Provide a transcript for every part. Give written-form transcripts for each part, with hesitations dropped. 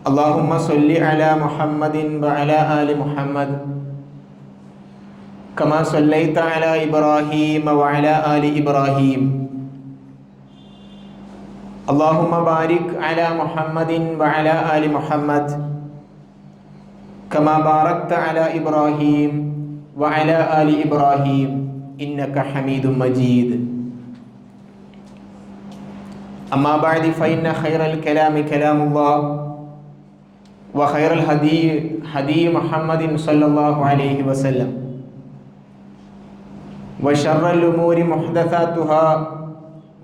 اللهم صل على محمد وعلى آل محمد كما صليت على إبراهيم وعلى آل إبراهيم اللهم بارك على محمد وعلى آل محمد كما باركت على إبراهيم وعلى آل إبراهيم إنك حميد مجيد. أما بعد فإن خير الكلام كلام الله وخير الهدي هدي محمد صلى الله عليه وسلم وشر الأمور محدثاتها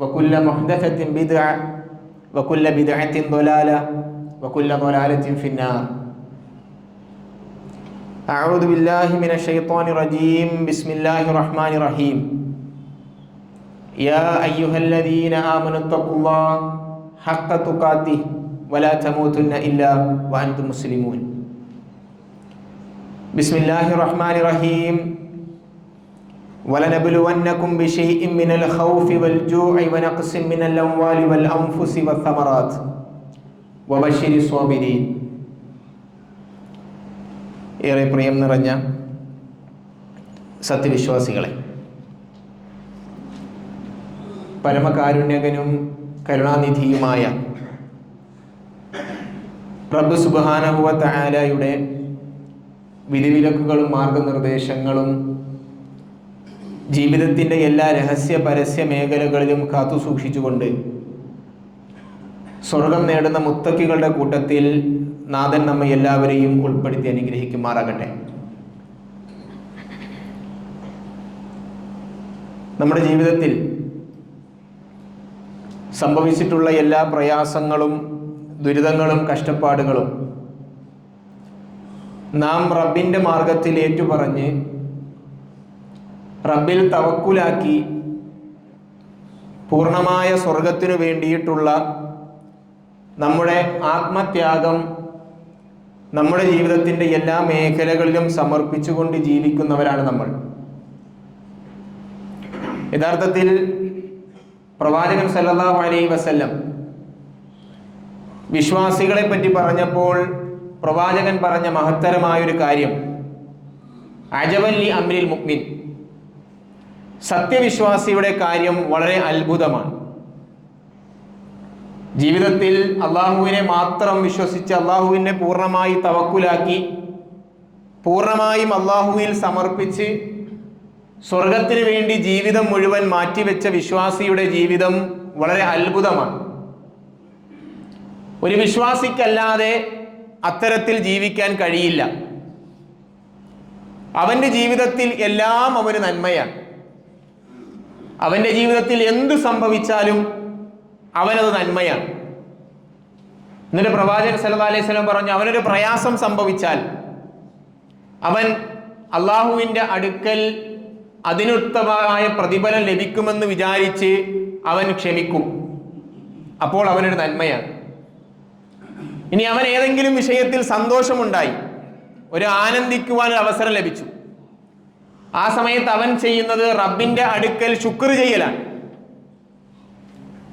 وكل محدثة بدعة وكل بدعة ضلالة وكل ضلالة في النار. أعوذ بالله من الشيطان الرجيم. بسم الله الرحمن الرحيم. يا أيها الذين آمنوا اتقوا الله حق تقاته ولا تموتن إلا وأنتم مسلمون. بسم الله الرحمن الرحيم. ولنبلونكم بشيء من الخوف والجوع ونقص من الأموال والأنفس والثمرات وبشر الصابرين. ഏറെ പ്രിയം നിറഞ്ഞ സത്യവിശ്വാസികളെ, പരമകാരുണ്യകനും കരുണാനിധിയുമായ റബ്ബ് സുബ്ഹാനഹു വ തആലയുടെ വിധിവിലക്കുകളും മാർഗനിർദ്ദേശങ്ങളും ജീവിതത്തിൻ്റെ എല്ലാ രഹസ്യ പരസ്യ മേഖലകളിലും കാത്തു സൂക്ഷിച്ചുകൊണ്ട് സ്വർഗം നേടുന്ന മുത്തക്കികളുടെ കൂട്ടത്തിൽ നാഥൻ നമ്മെ എല്ലാവരെയും ഉൾപ്പെടുത്തി അനുഗ്രഹിക്കുമാറാകട്ടെ. നമ്മുടെ ജീവിതത്തിൽ സംഭവിച്ചിട്ടുള്ള എല്ലാ പ്രയാസങ്ങളും ദുരിതങ്ങളും കഷ്ടപ്പാടുകളും നാം റബ്ബിൻ്റെ മാർഗത്തിൽ ഏറ്റുപറഞ്ഞ് റബ്ബിൽ തവക്കുലാക്കി പൂർണ്ണമായ സ്വർഗത്തിനു വേണ്ടിയിട്ടുള്ള നമ്മുടെ ആത്മത്യാഗം നമ്മുടെ ജീവിതത്തിൻ്റെ എല്ലാ മേഖലകളിലും സമർപ്പിച്ചുകൊണ്ട് ജീവിക്കുന്നവരാണ് നമ്മൾ. യഥാർത്ഥത്തിൽ പ്രവാചകൻ സല്ലല്ലാഹു അലൈഹി വസല്ലം വിശ്വാസികളെ പറ്റി പറഞ്ഞപ്പോൾ പ്രവാചകൻ പറഞ്ഞ മഹത്തരമായൊരു കാര്യം, അജബൻ ലി അംരിൽ മുഅ്മിൻ, സത്യവിശ്വാസിയുടെ കാര്യം വളരെ അത്ഭുതമാണ്. ജീവിതത്തിൽ അള്ളാഹുവിനെ മാത്രം വിശ്വസിച്ച് അള്ളാഹുവിനെ പൂർണ്ണമായി തവക്കുലാക്കി പൂർണ്ണമായും അള്ളാഹുവിൽ സമർപ്പിച്ച് സ്വർഗത്തിന് വേണ്ടി ജീവിതം മുഴുവൻ മാറ്റിവെച്ച വിശ്വാസിയുടെ ജീവിതം വളരെ അത്ഭുതമാണ്. ഒരു വിശ്വാസിക്കല്ലാതെ അത്തരത്തിൽ ജീവിക്കാൻ കഴിയില്ല. അവൻ്റെ ജീവിതത്തിൽ എല്ലാം അവന് നന്മയാണ്. അവൻ്റെ ജീവിതത്തിൽ എന്തു സംഭവിച്ചാലും അവനത് നന്മയാണ്. എന്നിട്ട് പ്രവാചകൻ സല്ലല്ലാഹു അലൈഹി വസല്ലം പറഞ്ഞു, അവനൊരു പ്രയാസം സംഭവിച്ചാൽ അവൻ അള്ളാഹുവിൻ്റെ അടുക്കൽ അതിനുത്തമമായ പ്രതിഫലം ലഭിക്കുമെന്ന് വിചാരിച്ച് അവൻ ക്ഷമിക്കും. അപ്പോൾ അവനൊരു നന്മയാണ്. ഇനി അവൻ ഏതെങ്കിലും വിഷയത്തിൽ സന്തോഷമുണ്ടായി, ഒരു ആനന്ദിക്കുവാൻ ഒരു അവസരം ലഭിച്ചു, ആ സമയത്ത് അവൻ ചെയ്യുന്നത് റബ്ബിൻ്റെ അടുക്കൽ ശുക്ർ ചെയ്യലാണ്.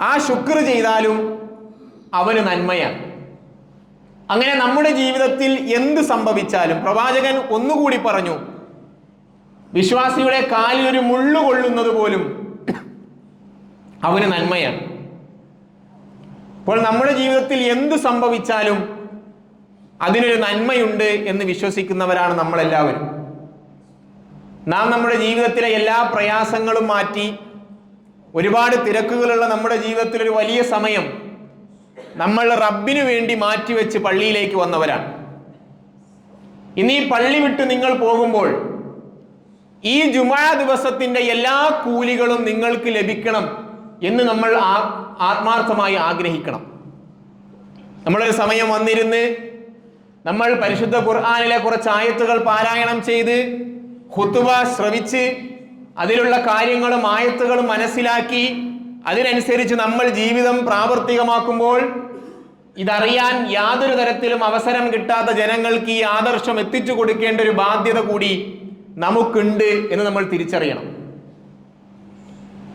ആ ശുക്ർ ചെയ്താലും അവന് നന്മയാണ്. അങ്ങനെ നമ്മുടെ ജീവിതത്തിൽ എന്ത് സംഭവിച്ചാലും പ്രവാചകൻ ഒന്നുകൂടി പറഞ്ഞു, വിശ്വാസിയുടെ കാലിൽ ഒരു മുള്ളു കൊള്ളുന്നത് പോലും അവന് നന്മയാണ്. അപ്പോൾ നമ്മുടെ ജീവിതത്തിൽ എന്ത് സംഭവിച്ചാലും അതിനൊരു നന്മയുണ്ട് എന്ന് വിശ്വസിക്കുന്നവരാണ് നമ്മളെല്ലാവരും. നാം നമ്മുടെ ജീവിതത്തിലെ എല്ലാ പ്രയാസങ്ങളും മാറ്റി ഒരുപാട് തിരക്കുകളുള്ള നമ്മുടെ ജീവിതത്തിൽ ഒരു വലിയ സമയം നമ്മൾ റബ്ബിനു വേണ്ടി മാറ്റിവെച്ച് പള്ളിയിലേക്ക് വന്നവരാണ്. ഇനി ഈ പള്ളി വിട്ട് നിങ്ങൾ പോകുമ്പോൾ ഈ ജുമുഅ ദിവസത്തിന്റെ എല്ലാ കൂലികളും നിങ്ങൾക്ക് ലഭിക്കണം എന്ന് നമ്മൾ ആത്മാർത്ഥമായി ആഗ്രഹിക്കണം. നമ്മളൊരു സമയം വന്നിരുന്ന് നമ്മൾ പരിശുദ്ധ ഖുർആനിലെ കുറച്ച് ആയത്തുകൾ പാരായണം ചെയ്ത് ഖുതുബ ശ്രവിച്ച് അതിലുള്ള കാര്യങ്ങളും ആയത്തുകളും മനസ്സിലാക്കി അതിനനുസരിച്ച് നമ്മൾ ജീവിതം പ്രാവർത്തികമാക്കുമ്പോൾ ഇതറിയാൻ യാതൊരു തരത്തിലും അവസരം കിട്ടാത്ത ജനങ്ങൾക്ക് ഈ ആദർശം എത്തിച്ചു കൊടുക്കേണ്ട ഒരു ബാധ്യത കൂടി നമുക്കുണ്ട് എന്ന് നമ്മൾ തിരിച്ചറിയണം.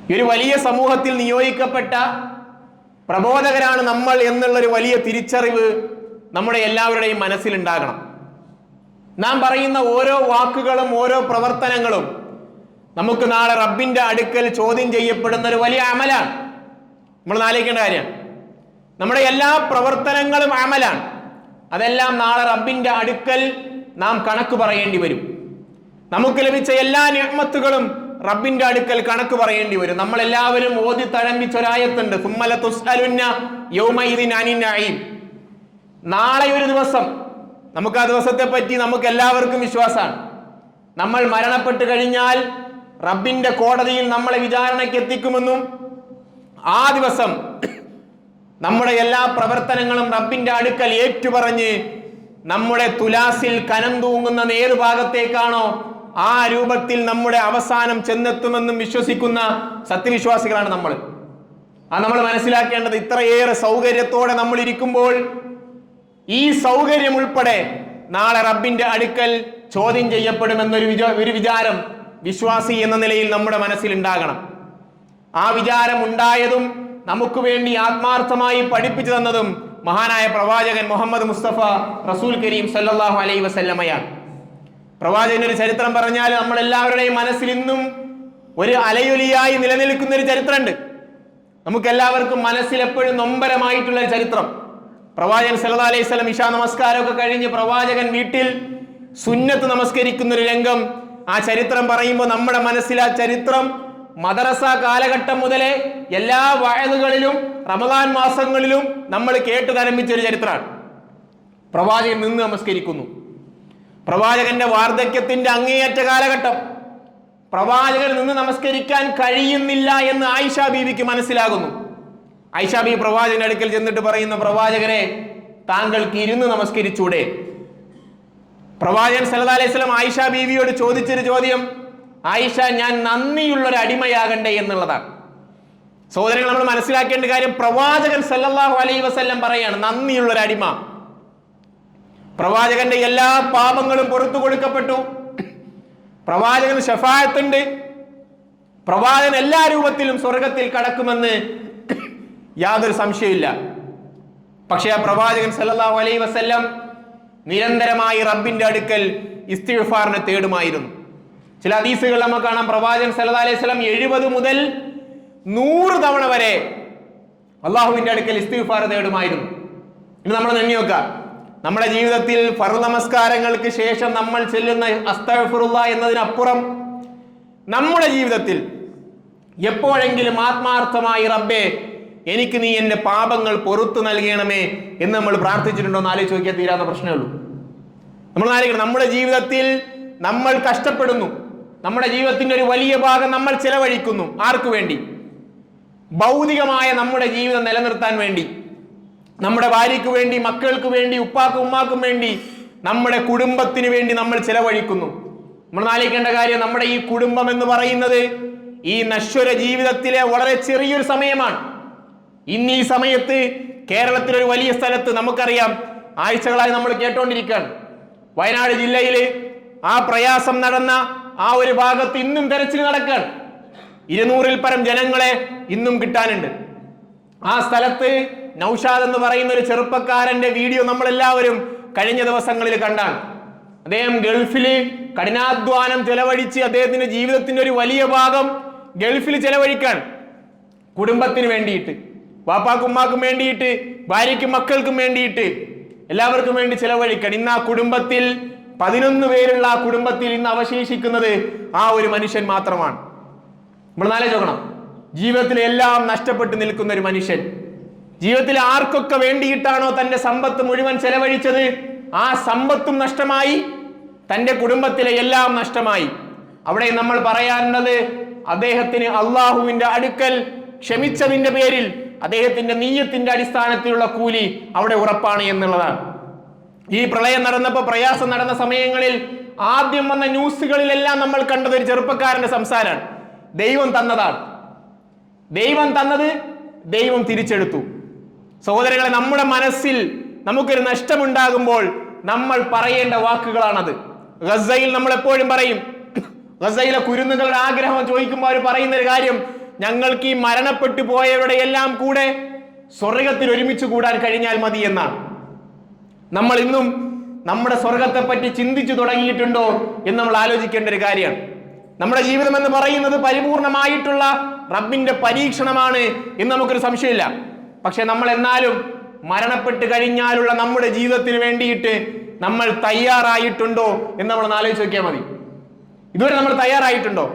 ഈ ഒരു വലിയ സമൂഹത്തിൽ നിയോഗിക്കപ്പെട്ട പ്രബോധകരാണ് നമ്മൾ എന്നുള്ളൊരു വലിയ തിരിച്ചറിവ് നമ്മുടെ എല്ലാവരുടെയും മനസ്സിലുണ്ടാകണം. നാം പറയുന്ന ഓരോ വാക്കുകളും ഓരോ പ്രവർത്തനങ്ങളും നമുക്ക് നാളെ റബ്ബിന്റെ അടുക്കൽ ചോദ്യം ചെയ്യപ്പെടുന്ന ഒരു വലിയ അമലാണ്. നമ്മൾ ആലോചിക്കേണ്ട കാര്യമാണ്. നമ്മുടെ എല്ലാ പ്രവർത്തനങ്ങളും അമലാണ്. അതെല്ലാം നാളെ റബ്ബിന്റെ അടുക്കൽ നാം കണക്ക് പറയേണ്ടി വരും. നമുക്ക് ലഭിച്ച എല്ലാ നിഅ്മത്തുകളും റബ്ബിന്റെ അടുക്കൽ കണക്ക് പറയേണ്ടി വരും. നമ്മൾ എല്ലാവരും ഓതി തഴമ്പിച്ച ഒരായത്തുണ്ട്, സുമ്മല തുസ്അലുന്ന യൗമഇദിൻ അനിൻ നഈം. നാളെ ഒരു ദിവസം, നമുക്ക് ആ ദിവസത്തെ പറ്റി നമുക്ക് എല്ലാവർക്കും വിശ്വാസമാണ്. നമ്മൾ മരണപ്പെട്ട് കഴിഞ്ഞാൽ റബ്ബിന്റെ കോടതിയിൽ നമ്മളെ വിചാരണയ്ക്ക് എത്തിക്കുമെന്നും ആ ദിവസം നമ്മുടെ എല്ലാ പ്രവർത്തനങ്ങളും റബ്ബിന്റെ അടുക്കൽ ഏറ്റുപറഞ്ഞ് നമ്മുടെ തുലാസിൽ കനം തൂങ്ങുന്ന ഏത് ഭാഗത്തേക്കാണോ ആ രൂപത്തിൽ നമ്മുടെ അവസാനം ചെന്നെത്തുമെന്നും വിശ്വസിക്കുന്ന സത്യവിശ്വാസികളാണ് നമ്മൾ. നമ്മൾ മനസ്സിലാക്കേണ്ടത്, ഇത്രയേറെ സൗകര്യത്തോടെ നമ്മൾ ഇരിക്കുമ്പോൾ ഈ സൗകര്യം ഉൾപ്പെടെ നാളെ റബ്ബിന്റെ അടുക്കൽ ചോദ്യം ചെയ്യപ്പെടുമെന്നൊരു വിചാരം വിശ്വാസി എന്ന നിലയിൽ നമ്മുടെ മനസ്സിൽ ഉണ്ടാകണം. ആ വിചാരം ഉണ്ടായതും നമുക്ക് വേണ്ടി ആത്മാർത്ഥമായി പഠിപ്പിച്ചു തന്നതും മഹാനായ പ്രവാചകൻ മുഹമ്മദ് മുസ്തഫ റസൂൽ കരീം സല്ലല്ലാഹു അലൈഹി വസല്ലമയാണ്. പ്രവാചകന്റെ ഒരു ചരിത്രം പറഞ്ഞാൽ നമ്മളെല്ലാവരുടെയും മനസ്സിൽ ഇന്നും ഒരു അലയൊലിയായി നിലനിൽക്കുന്ന ഒരു ചരിത്രമുണ്ട്. നമുക്ക് എല്ലാവർക്കും മനസ്സിൽ എപ്പോഴും നൊമ്പരമായിട്ടുള്ള ഒരു ചരിത്രം. പ്രവാചകൻ സല്ലല്ലാഹു അലൈഹി വസല്ലം ഇശാ നമസ്കാരമൊക്കെ കഴിഞ്ഞ് പ്രവാചകൻ വീട്ടിൽ സുന്നത്ത് നമസ്കരിക്കുന്ന ഒരു രംഗം, ആ ചരിത്രം പറയുമ്പോൾ നമ്മുടെ മനസ്സിൽ ആ ചരിത്രം മദ്രസ കാലഘട്ടം മുതലേ എല്ലാ വഅദുകളിലും റമദാൻ മാസങ്ങളിലും നമ്മൾ കേട്ടു തരംഭിച്ച ഒരു ചരിത്രമാണ്. പ്രവാചകൻ നിന്ന് നമസ്കരിക്കുന്നു. പ്രവാചകന്റെ വാർദ്ധക്യത്തിന്റെ അങ്ങേയറ്റ കാലഘട്ടം. പ്രവാചകൻ നിന്ന് നമസ്കരിക്കാൻ കഴിയുന്നില്ല എന്ന് ആയിഷ ബീവിക്ക് മനസ്സിലാകുന്നു. ആയിഷ ബീവി പ്രവാചകന്റെ അടുക്കൽ ചെന്നിട്ട് പറയുന്നു, പ്രവാചകനെ, താങ്കൾക്ക് ഇരുന്ന് നമസ്കരിച്ചൂടെ? പ്രവാചകൻ സല്ലല്ലാഹു അലൈഹി വസല്ലം ആയിഷ ബീവിയോട് ചോദിച്ചൊരു ചോദ്യം, ആയിഷ, ഞാൻ നന്ദിയുള്ളൊരു അടിമയാകണ്ടേ എന്നുള്ളതാണ്. സഹോദരങ്ങൾ, നമ്മൾ മനസ്സിലാക്കേണ്ട കാര്യം, പ്രവാചകൻ സല്ലല്ലാഹു അലൈഹി വസല്ലം പറയാണ് നന്ദിയുള്ളൊരു അടിമ. പ്രവാചകന്റെ എല്ലാ പാപങ്ങളും പുറത്തു കൊടുക്കപ്പെട്ടു. പ്രവാചകന് ശഫാഅത്തുണ്ട്. പ്രവാചകൻ എല്ലാ രൂപത്തിലും സ്വർഗത്തിൽ കടക്കുമെന്ന് യാതൊരു സംശയമില്ല. പക്ഷേ ആ പ്രവാചകൻ സല്ലല്ലാഹു അലൈഹി വസല്ലം നിരന്തരമായി റബ്ബിന്റെ അടുക്കൽ ഇസ്തിഗ്ഫാറിനെ തേടുമായിരുന്നു. ചില ഹദീസുകൾ നമുക്ക് കാണാം, പ്രവാചകൻ സല്ലല്ലാഹു അലൈഹി വസല്ലം 70 മുതൽ 100 തവണ വരെ അള്ളാഹുവിന്റെ അടുക്കൽ ഇസ്തിഗ്ഫാർ തേടുമായിരുന്നു. ഇനി നമ്മൾ എണ്ണി നോക്കാം, നമ്മുടെ ജീവിതത്തിൽ ഫർള് നമസ്കാരങ്ങൾക്ക് ശേഷം നമ്മൾ ചെല്ലുന്ന അസ്തഗ്ഫിറുല്ലാഹ് എന്നതിനപ്പുറം നമ്മുടെ ജീവിതത്തിൽ എപ്പോഴെങ്കിലും ആത്മാർത്ഥമായി റബ്ബേ, എനിക്ക് നീ എന്റെ പാപങ്ങൾ പൊറുത്തു നൽകണമേ എന്ന് നമ്മൾ പ്രാർത്ഥിച്ചിട്ടുണ്ടോ എന്ന് ആലോചിച്ച് നോക്കിയാൽ തീരാവുന്ന പ്രശ്നമേ ഉള്ളൂ. നമ്മൾ ആലോചിക്കണം, നമ്മുടെ ജീവിതത്തിൽ നമ്മൾ കഷ്ടപ്പെടുന്നു. നമ്മുടെ ജീവിതത്തിന്റെ ഒരു വലിയ ഭാഗം നമ്മൾ ചെലവഴിക്കുന്നു. ആർക്കു വേണ്ടി? ഭൗതികമായ നമ്മുടെ ജീവിതം നിലനിർത്താൻ വേണ്ടി, നമ്മുടെ ഭാര്യയ്ക്ക് വേണ്ടി, മക്കൾക്ക് വേണ്ടി, ഉപ്പാക്കും ഉമ്മാക്കും വേണ്ടി, നമ്മുടെ കുടുംബത്തിന് വേണ്ടി നമ്മൾ ചെലവഴിക്കുന്നു. നമ്മൾ ആലോചിക്കേണ്ട കാര്യം, നമ്മുടെ ഈ കുടുംബം എന്ന് പറയുന്നത് ഈ നശ്വര ജീവിതത്തിലെ വളരെ ചെറിയൊരു സമയമാണ്. ഇന്ന് ഈ സമയത്ത് കേരളത്തിലൊരു വലിയ സ്ഥലത്ത് നമുക്കറിയാം, ആഴ്ചകളായി നമ്മൾ കേട്ടോണ്ടിരിക്കുകയാണ്, വയനാട് ജില്ലയില് ആ പ്രയാസം നടന്ന ആ ഒരു ഭാഗത്ത് ഇന്നും തെരച്ചിൽ നടക്കുകയാണ്. 200-ൽ പരം ജനങ്ങളെ ഇന്നും കിട്ടാനുണ്ട്. ആ സ്ഥലത്ത് നൗഷാദ് എന്ന് പറയുന്ന ഒരു ചെറുപ്പക്കാരന്റെ വീഡിയോ നമ്മളെല്ലാവരും കഴിഞ്ഞ ദിവസങ്ങളിൽ കണ്ടാണ്. അദ്ദേഹം ഗൾഫില് കഠിനാധ്വാനം ചെലവഴിച്ച് അദ്ദേഹത്തിന്റെ ജീവിതത്തിന്റെ ഒരു വലിയ ഭാഗം ഗൾഫിൽ ചെലവഴിക്കാൻ, കുടുംബത്തിന് വേണ്ടിയിട്ട്, വാപ്പാക്കും ഉമ്മാക്കും വേണ്ടിയിട്ട്, ഭാര്യയ്ക്കും മക്കൾക്കും വേണ്ടിയിട്ട്, എല്ലാവർക്കും വേണ്ടി ചെലവഴിക്കാൻ. ഇന്ന് ആ കുടുംബത്തിൽ 11 പേരുള്ള ആ കുടുംബത്തിൽ ഇന്ന് അവശേഷിക്കുന്നത് ആ ഒരു മനുഷ്യൻ മാത്രമാണ്. നമ്മൾ ആലോചിക്കണം, ജീവിതത്തിൽ എല്ലാം നഷ്ടപ്പെട്ടു നിൽക്കുന്ന ഒരു മനുഷ്യൻ, ജീവിതത്തിൽ ആർക്കൊക്കെ വേണ്ടിയിട്ടാണോ തന്റെ സമ്പത്ത് മുഴുവൻ ചെലവഴിച്ചത്, ആ സമ്പത്തും നഷ്ടമായി, തന്റെ കുടുംബത്തിലെ എല്ലാം നഷ്ടമായി. അവിടെ നമ്മൾ പറയാനുള്ളത്, അദ്ദേഹത്തിന് അള്ളാഹുവിന്റെ അടുക്കൽ ക്ഷമിച്ചതിന്റെ പേരിൽ അദ്ദേഹത്തിന്റെ നീയത്തിന്റെ അടിസ്ഥാനത്തിലുള്ള കൂലി അവിടെ ഉറപ്പാണ് എന്നുള്ളതാണ്. ഈ പ്രളയം നടന്നപ്പോൾ, പ്രയാസം നടന്ന സമയങ്ങളിൽ ആദ്യം വന്ന ന്യൂസുകളിലെല്ലാം നമ്മൾ കണ്ടത് ഒരു ചെറുപ്പക്കാരന്റെ സംസാരമാണ്. ദൈവം തന്നതാണ്, ദൈവം തന്നത് ദൈവം തിരിച്ചെടുത്തു. സഹോദരങ്ങളെ, നമ്മുടെ മനസ്സിൽ നമുക്കൊരു നഷ്ടമുണ്ടാകുമ്പോൾ നമ്മൾ പറയേണ്ട വാക്കുകളാണത്. ഗസയിൽ നമ്മൾ എപ്പോഴും പറയും, ഗസയിലെ കുരുന്നുകളുടെ ആഗ്രഹം ചോദിക്കുമ്പോൾ അവർ പറയുന്ന ഒരു കാര്യം, ഞങ്ങൾക്ക് ഈ മരണപ്പെട്ടു പോയവരുടെ എല്ലാം കൂടെ സ്വർഗത്തിൽ ഒരുമിച്ച് കൂടാൻ കഴിഞ്ഞാൽ മതി എന്നാണ്. നമ്മൾ ഇന്നും നമ്മുടെ സ്വർഗത്തെ പറ്റി ചിന്തിച്ചു തുടങ്ങിയിട്ടുണ്ടോ എന്ന് നമ്മൾ ആലോചിക്കേണ്ട ഒരു കാര്യമാണ്. നമ്മുടെ ജീവിതം എന്ന് പറയുന്നത് പരിപൂർണമായിട്ടുള്ള റബ്ബിന്റെ പരീക്ഷണമാണ് എന്ന് നമുക്കൊരു സംശയമില്ല. പക്ഷെ നമ്മൾ എന്നാലും മരണപ്പെട്ട് കഴിഞ്ഞാലുള്ള നമ്മുടെ ജീവിതത്തിന് വേണ്ടിയിട്ട് നമ്മൾ തയ്യാറായിട്ടുണ്ടോ എന്ന് നമ്മൾ ആലോചിച്ച് നോക്കിയാൽ മതി. ഇതുവരെ നമ്മൾ തയ്യാറായിട്ടുണ്ടോ?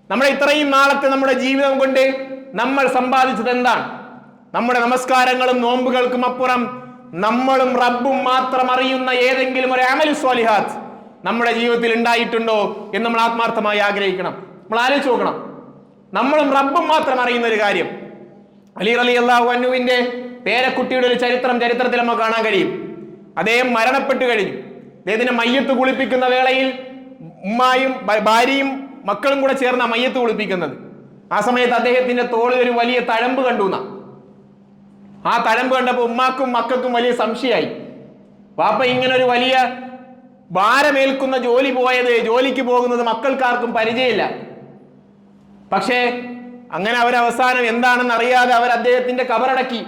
നമ്മുടെ ഇത്രയും നാളത്തെ നമ്മുടെ ജീവിതം കൊണ്ട് നമ്മൾ സമ്പാദിച്ചത് എന്താണ്? നമ്മുടെ നമസ്കാരങ്ങളും നോമ്പുകൾക്കും അപ്പുറം നമ്മളും റബ്ബും മാത്രം അറിയുന്ന ഏതെങ്കിലും ഒരു അമലു സ്വാലിഹാത്ത് നമ്മുടെ ജീവിതത്തിൽ ഉണ്ടായിട്ടുണ്ടോ എന്ന് നമ്മൾ ആത്മാർത്ഥമായി ആഗ്രഹിക്കണം. നമ്മൾ ആലോചിച്ച് നോക്കണം. നമ്മളും റബ്ബും മാത്രം അറിയുന്ന ഒരു കാര്യം. അലി റളിയല്ലാഹു അൻഹുവിന്റെ പേരക്കുട്ടിയുടെ ഒരു ചരിത്രത്തിൽ നമുക്ക് കാണാൻ കഴിയും. അദ്ദേഹം മരണപ്പെട്ടു കഴിഞ്ഞു. അദ്ദേഹത്തിന്റെ മയ്യത്ത് കുളിപ്പിക്കുന്ന വേളയിൽ ഉമ്മായും ഭാര്യയും മക്കളും കൂടെ ചേർന്ന മയ്യത്ത് കുളിപ്പിക്കുന്നത്. ആ സമയത്ത് അദ്ദേഹത്തിന്റെ തോളിൽ ഒരു വലിയ തഴമ്പ് കണ്ടു. ആ തഴമ്പ് കണ്ടപ്പോൾ ഉമ്മാക്കും മക്കൾക്കും വലിയ സംശയമായി. വാപ്പ ഇങ്ങനെ ഒരു വലിയ ഭാരമേൽക്കുന്ന ജോലിക്ക് പോകുന്നത് മക്കൾക്കാർക്കും പരിചയമില്ല. പക്ഷേ അങ്ങനെ അവരവസാനം എന്താണെന്ന് അറിയാതെ അവർ അദ്ദേഹത്തിന്റെ കബറടക്കി.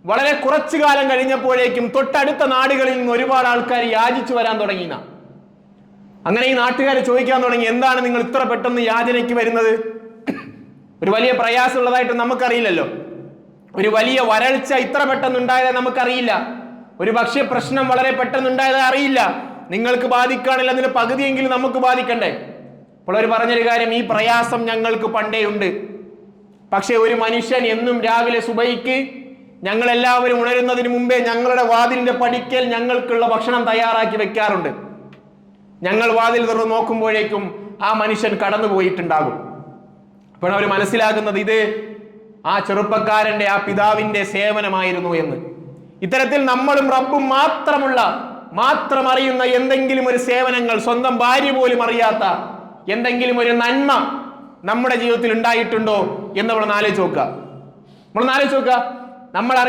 വളരെ കുറച്ചു കാലം കഴിഞ്ഞപ്പോഴേക്കും തൊട്ടടുത്ത നാടുകളിൽ നിന്ന് ഒരുപാട് ആൾക്കാർ യാചിച്ചു വരാൻ തുടങ്ങി. അങ്ങനെ ഈ നാട്ടുകാർ ചോദിക്കാൻ തുടങ്ങി, എന്താണ് നിങ്ങൾ ഇത്ര പെട്ടെന്ന് യാചനയ്ക്ക് വരുന്നത്? ഒരു വലിയ പ്രയാസമുള്ളതായിട്ട് നമുക്കറിയില്ലല്ലോ. ഒരു വലിയ വരൾച്ച ഇത്ര പെട്ടെന്ന് ഉണ്ടായതായി നമുക്കറിയില്ല. ഒരു ഭക്ഷ്യപ്രശ്നം വളരെ പെട്ടെന്ന് ഉണ്ടായതായി അറിയില്ല. നിങ്ങൾക്ക് ബാധിക്കുകയാണെങ്കിൽ അതിന് പകുതിയെങ്കിലും നമുക്ക് ബാധിക്കണ്ടേ? അപ്പോൾ അവർ പറഞ്ഞൊരു കാര്യം, ഈ പ്രയാസം ഞങ്ങൾക്ക് പണ്ടേ ഉണ്ട്. പക്ഷെ ഒരു മനുഷ്യൻ എന്നും രാവിലെ സുബഹിക്ക് ഞങ്ങളെല്ലാവരും ഉണരുന്നതിന് മുമ്പേ ഞങ്ങളുടെ വാതിലിന്റെ പടിക്കൽ ഞങ്ങൾക്കുള്ള ഭക്ഷണം തയ്യാറാക്കി വെക്കാറുണ്ട്. ഞങ്ങൾ വാതിൽ തുറന്ന് നോക്കുമ്പോഴേക്കും ആ മനുഷ്യൻ കടന്നു പോയിട്ടുണ്ടാകും. അപ്പോൾ അവർ മനസ്സിലാക്കുന്നത് ഇത് ആ ചെറുപ്പക്കാരന്റെ ആ പിതാവിന്റെ സേവനമായിരുന്നു എന്ന്. ഇത്തരത്തിൽ നമ്മളും റബ്ബും മാത്രം അറിയുന്ന എന്തെങ്കിലും ഒരു സേവനങ്ങൾ, സ്വന്തം ഭാര്യ പോലും അറിയാത്ത എന്തെങ്കിലും ഒരു നന്മ നമ്മുടെ ജീവിതത്തിൽ ഉണ്ടായിട്ടുണ്ടോ എന്ന് നമ്മൾ ആലോചിച്ച് നോക്കുക.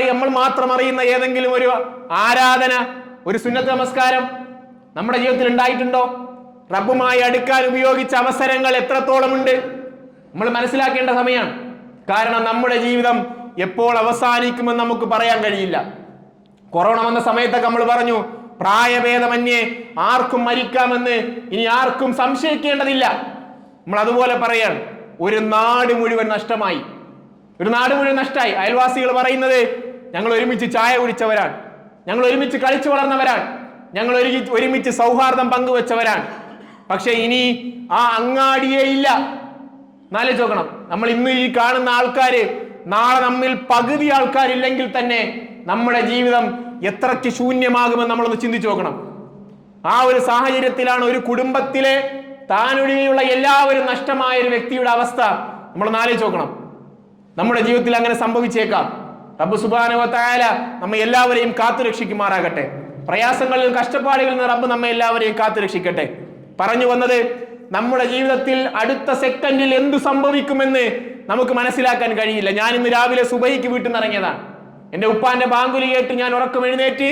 നമ്മൾ മാത്രം അറിയുന്ന ഏതെങ്കിലും ഒരു ആരാധന, ഒരു സുന്നത്ത് നമസ്കാരം നമ്മുടെ ജീവിതത്തിൽ ഉണ്ടായിട്ടുണ്ടോ? റബ്ബുമായി അടുക്കാൻ ഉപയോഗിച്ച അവസരങ്ങൾ എത്രത്തോളം ഉണ്ട് നമ്മൾ മനസ്സിലാക്കേണ്ട സമയമാണ്. കാരണം നമ്മുടെ ജീവിതം എപ്പോൾ അവസാനിക്കുമെന്ന് നമുക്ക് പറയാൻ കഴിയില്ല. കൊറോണ വന്ന സമയത്തൊക്കെ നമ്മൾ പറഞ്ഞു, പ്രായഭേദമന്യേ ആർക്കും മരിക്കാമെന്ന്, ഇനി ആർക്കും സംശയിക്കേണ്ടതില്ല. നമ്മൾ അതുപോലെ പറയാൻ, ഒരു നാട് മുഴുവൻ നഷ്ടമായി. അയൽവാസികൾ പറയുന്നത്, ഞങ്ങൾ ഒരുമിച്ച് ചായ കുടിച്ചവരാണ്, ഞങ്ങൾ ഒരുമിച്ച് കളിച്ചു വളർന്നവരാണ്, ഞങ്ങൾ ഒരുമിച്ച് സൗഹാർദ്ദം പങ്കുവെച്ചവരാണ്. പക്ഷെ ഇനി ആ അങ്ങാടിയേ ഇല്ല. നാലോചിച്ച് നോക്കണം. നമ്മൾ ഇന്ന് ഈ കാണുന്ന ആൾക്കാര് നാളെ നമ്മിൽ പകുതി ആൾക്കാരില്ലെങ്കിൽ തന്നെ നമ്മുടെ ജീവിതം എത്രയ്ക്ക് ശൂന്യമാകുമെന്ന് നമ്മളൊന്ന് ചിന്തിച്ചു നോക്കണം. ആ ഒരു സാഹചര്യത്തിലാണ് ഒരു കുടുംബത്തിലെ താനൊഴികെയുള്ള എല്ലാവരും നഷ്ടമായ ഒരു വ്യക്തിയുടെ അവസ്ഥ നമ്മൾ ആലോചിച്ച് നോക്കണം. നമ്മുടെ ജീവിതത്തിൽ അങ്ങനെ സംഭവിച്ചേക്കാം. റബ്ബ് സുബ്ഹാനഹു വ തആല നമ്മെ എല്ലാവരെയും കാത്തുരക്ഷിക്കുമാറാകട്ടെ. പ്രയാസങ്ങളിലും കഷ്ടപ്പാടുകളിൽ നിന്ന് റബ്ബ് നമ്മെ എല്ലാവരെയും കാത്തുരക്ഷിക്കട്ടെ. പറഞ്ഞു വന്നത്, നമ്മുടെ ജീവിതത്തിൽ അടുത്ത സെക്കൻഡിൽ എന്തു സംഭവിക്കുമെന്ന് നമുക്ക് മനസ്സിലാക്കാൻ കഴിയില്ല. ഞാൻ ഇന്ന് രാവിലെ സുബഹിക്ക് വീട്ടിൽ നിന്ന് ഇറങ്ങിയതാണ്. എന്റെ ഉപ്പാന്റെ ബാങ്കുലി കേട്ട് ഞാൻ ഉറക്കം എഴുന്നേറ്റ്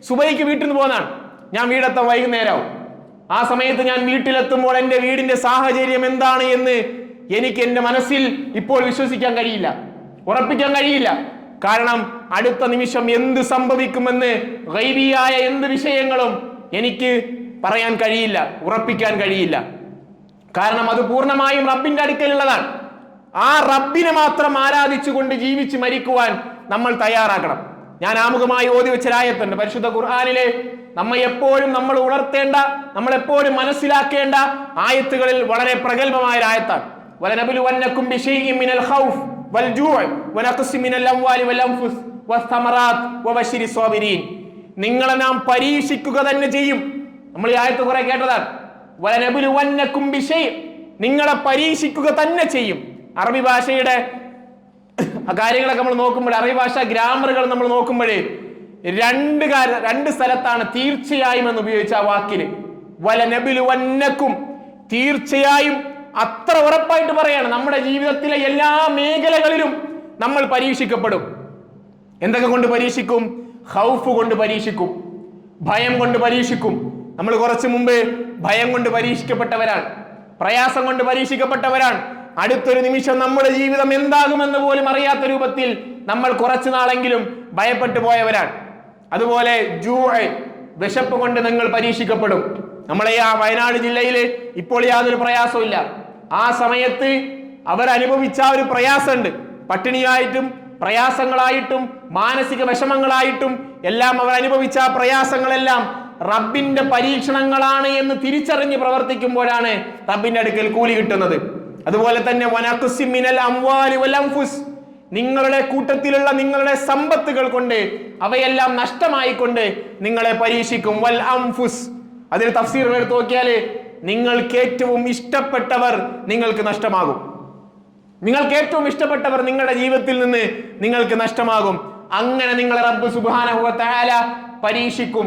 സുബഹിക്ക് വീട്ടിൽ നിന്ന് പോന്നാണ്. ഞാൻ വീടെത്താൻ വൈകുന്നേരമാവും. ആ സമയത്ത് ഞാൻ വീട്ടിലെത്തുമ്പോൾ എന്റെ വീടിന്റെ സാഹചര്യം എന്താണ് എന്ന് എനിക്ക് എന്റെ മനസ്സിൽ ഇപ്പോൾ വിശ്വസിക്കാൻ കഴിയില്ല, ഉറപ്പിക്കാൻ കഴിയില്ല. കാരണം അടുത്ത നിമിഷം എന്ത് സംഭവിക്കുമെന്ന് ഗൈബിയായ എന്ത് വിഷയങ്ങളും എനിക്ക് പറയാൻ കഴിയില്ല, ഉറപ്പിക്കാൻ കഴിയില്ല. കാരണം അത് പൂർണ്ണമായും റബ്ബിന്റെ അടുക്കലുള്ളതാണ്. ആ റബ്ബിനെ മാത്രം ആരാധിച്ചുകൊണ്ട് ജീവിച്ച് മരിക്കുവാൻ നമ്മൾ തയ്യാറാക്കണം. ഞാൻ ആമുഖമായി ഓതി വെച്ചൊരായത്തുണ്ട് പരിശുദ്ധ ഖുർആനിലെ. നമ്മൾ ഉണർത്തേണ്ട, നമ്മൾ എപ്പോഴും മനസ്സിലാക്കേണ്ട ആയത്തുകളിൽ വളരെ പ്രഗത്ഭമായ ഒരു ആയത്താണ്. വലനബ്ലുവന്നകും ബിശൈഇൻ മിനൽ ഖൗഫ് വൽ ജൂഅ് വനഖ്സിൻ മിനൽ അംവാലി വൽ അൻഫുസ് വസ്സമറാത്ത് വബശിരിസ് സ്വാബിരീൻ. നിങ്ങളെ നാം പരീക്ഷിക്കുക തന്നെ ചെയ്യും. നമ്മൾ ഈ ആയത്ത് കുറെ കേട്ടതാണ്. വലനബ്ലുവന്നകും ബിശൈഇ, നിങ്ങളെ പരീക്ഷിക്കുക തന്നെ ചെയ്യും. അറബി ഭാഷയുടെ കാര്യങ്ങളൊക്കെ നമ്മൾ നോക്കുമ്പോൾ, അറബി ഭാഷ ഗ്രാമറുകൾ നമ്മൾ നോക്കുമ്പോഴേ രണ്ട് സ്ഥലത്താണ് തീർച്ചയായും എന്ന് ഉപയോഗിച്ച ആ വാക്കിന്. വലനബ്ലുവന്നകും, തീർച്ചയായും, അത്ര ഉറപ്പായിട്ട് പറയാണ്. നമ്മുടെ ജീവിതത്തിലെ എല്ലാ മേഖലകളിലും നമ്മൾ പരീക്ഷിക്കപ്പെടും. എന്തൊക്കെ കൊണ്ട് പരീക്ഷിക്കും? ഖൗഫ് കൊണ്ട് പരീക്ഷിക്കും, ഭയം കൊണ്ട് പരീക്ഷിക്കും. നമ്മൾ കുറച്ചു മുമ്പ് ഭയം കൊണ്ട് പരീക്ഷിക്കപ്പെട്ടവരാണ്, പ്രയാസം കൊണ്ട് പരീക്ഷിക്കപ്പെട്ടവരാണ്. അടുത്തൊരു നിമിഷം നമ്മുടെ ജീവിതം എന്താകുമെന്ന് പോലും അറിയാത്ത രൂപത്തിൽ നമ്മൾ കുറച്ചു നാളെങ്കിലും ഭയപ്പെട്ടു പോയവരാണ്. അതുപോലെ വിശപ്പ് കൊണ്ട് നിങ്ങൾ പരീക്ഷിക്കപ്പെടും. നമ്മളെ ആ വയനാട് ജില്ലയിൽ ഇപ്പോൾ യാതൊരു പ്രയാസമില്ല. ആ സമയത്ത് അവർ അനുഭവിച്ച ഒരു പ്രയാസമുണ്ട്. പട്ടിണിയായിട്ടും പ്രയാസങ്ങളായിട്ടും മാനസിക വിഷമങ്ങളായിട്ടും എല്ലാം അവർ അനുഭവിച്ച ആ പ്രയാസങ്ങളെല്ലാം റബ്ബിന്റെ പരീക്ഷണങ്ങളാണ് എന്ന് തിരിച്ചറിഞ്ഞ് പ്രവർത്തിക്കുമ്പോഴാണ് റബ്ബിന്റെ അടുക്കൽ കൂലി കിട്ടുന്നത്. അതുപോലെ തന്നെ വനഖ്സിം മിനൽ അംവാലി വൽ അൻഫുസ്, നിങ്ങളുടെ കൂട്ടത്തിലുള്ള നിങ്ങളുടെ സമ്പത്തുകൾ കൊണ്ട് അവയെല്ലാം നഷ്ടമായിക്കൊണ്ട് നിങ്ങളെ പരീക്ഷിക്കും. വൽ അൻഫുസ്, അതിൽ തഫ്സീറുകൾ എടുത്ത് നോക്കിയാൽ നിങ്ങൾക്ക് ഏറ്റവും ഇഷ്ടപ്പെട്ടവർ നിങ്ങൾക്ക് നഷ്ടമാകും. നിങ്ങൾക്ക് ഏറ്റവും ഇഷ്ടപ്പെട്ടവർ നിങ്ങളുടെ ജീവിതത്തിൽ നിന്ന് നിങ്ങൾക്ക് നഷ്ടമാകും. അങ്ങനെ നിങ്ങളെ റബ്ബ് സുബ്ഹാനഹു വ തആല പരീക്ഷിക്കും.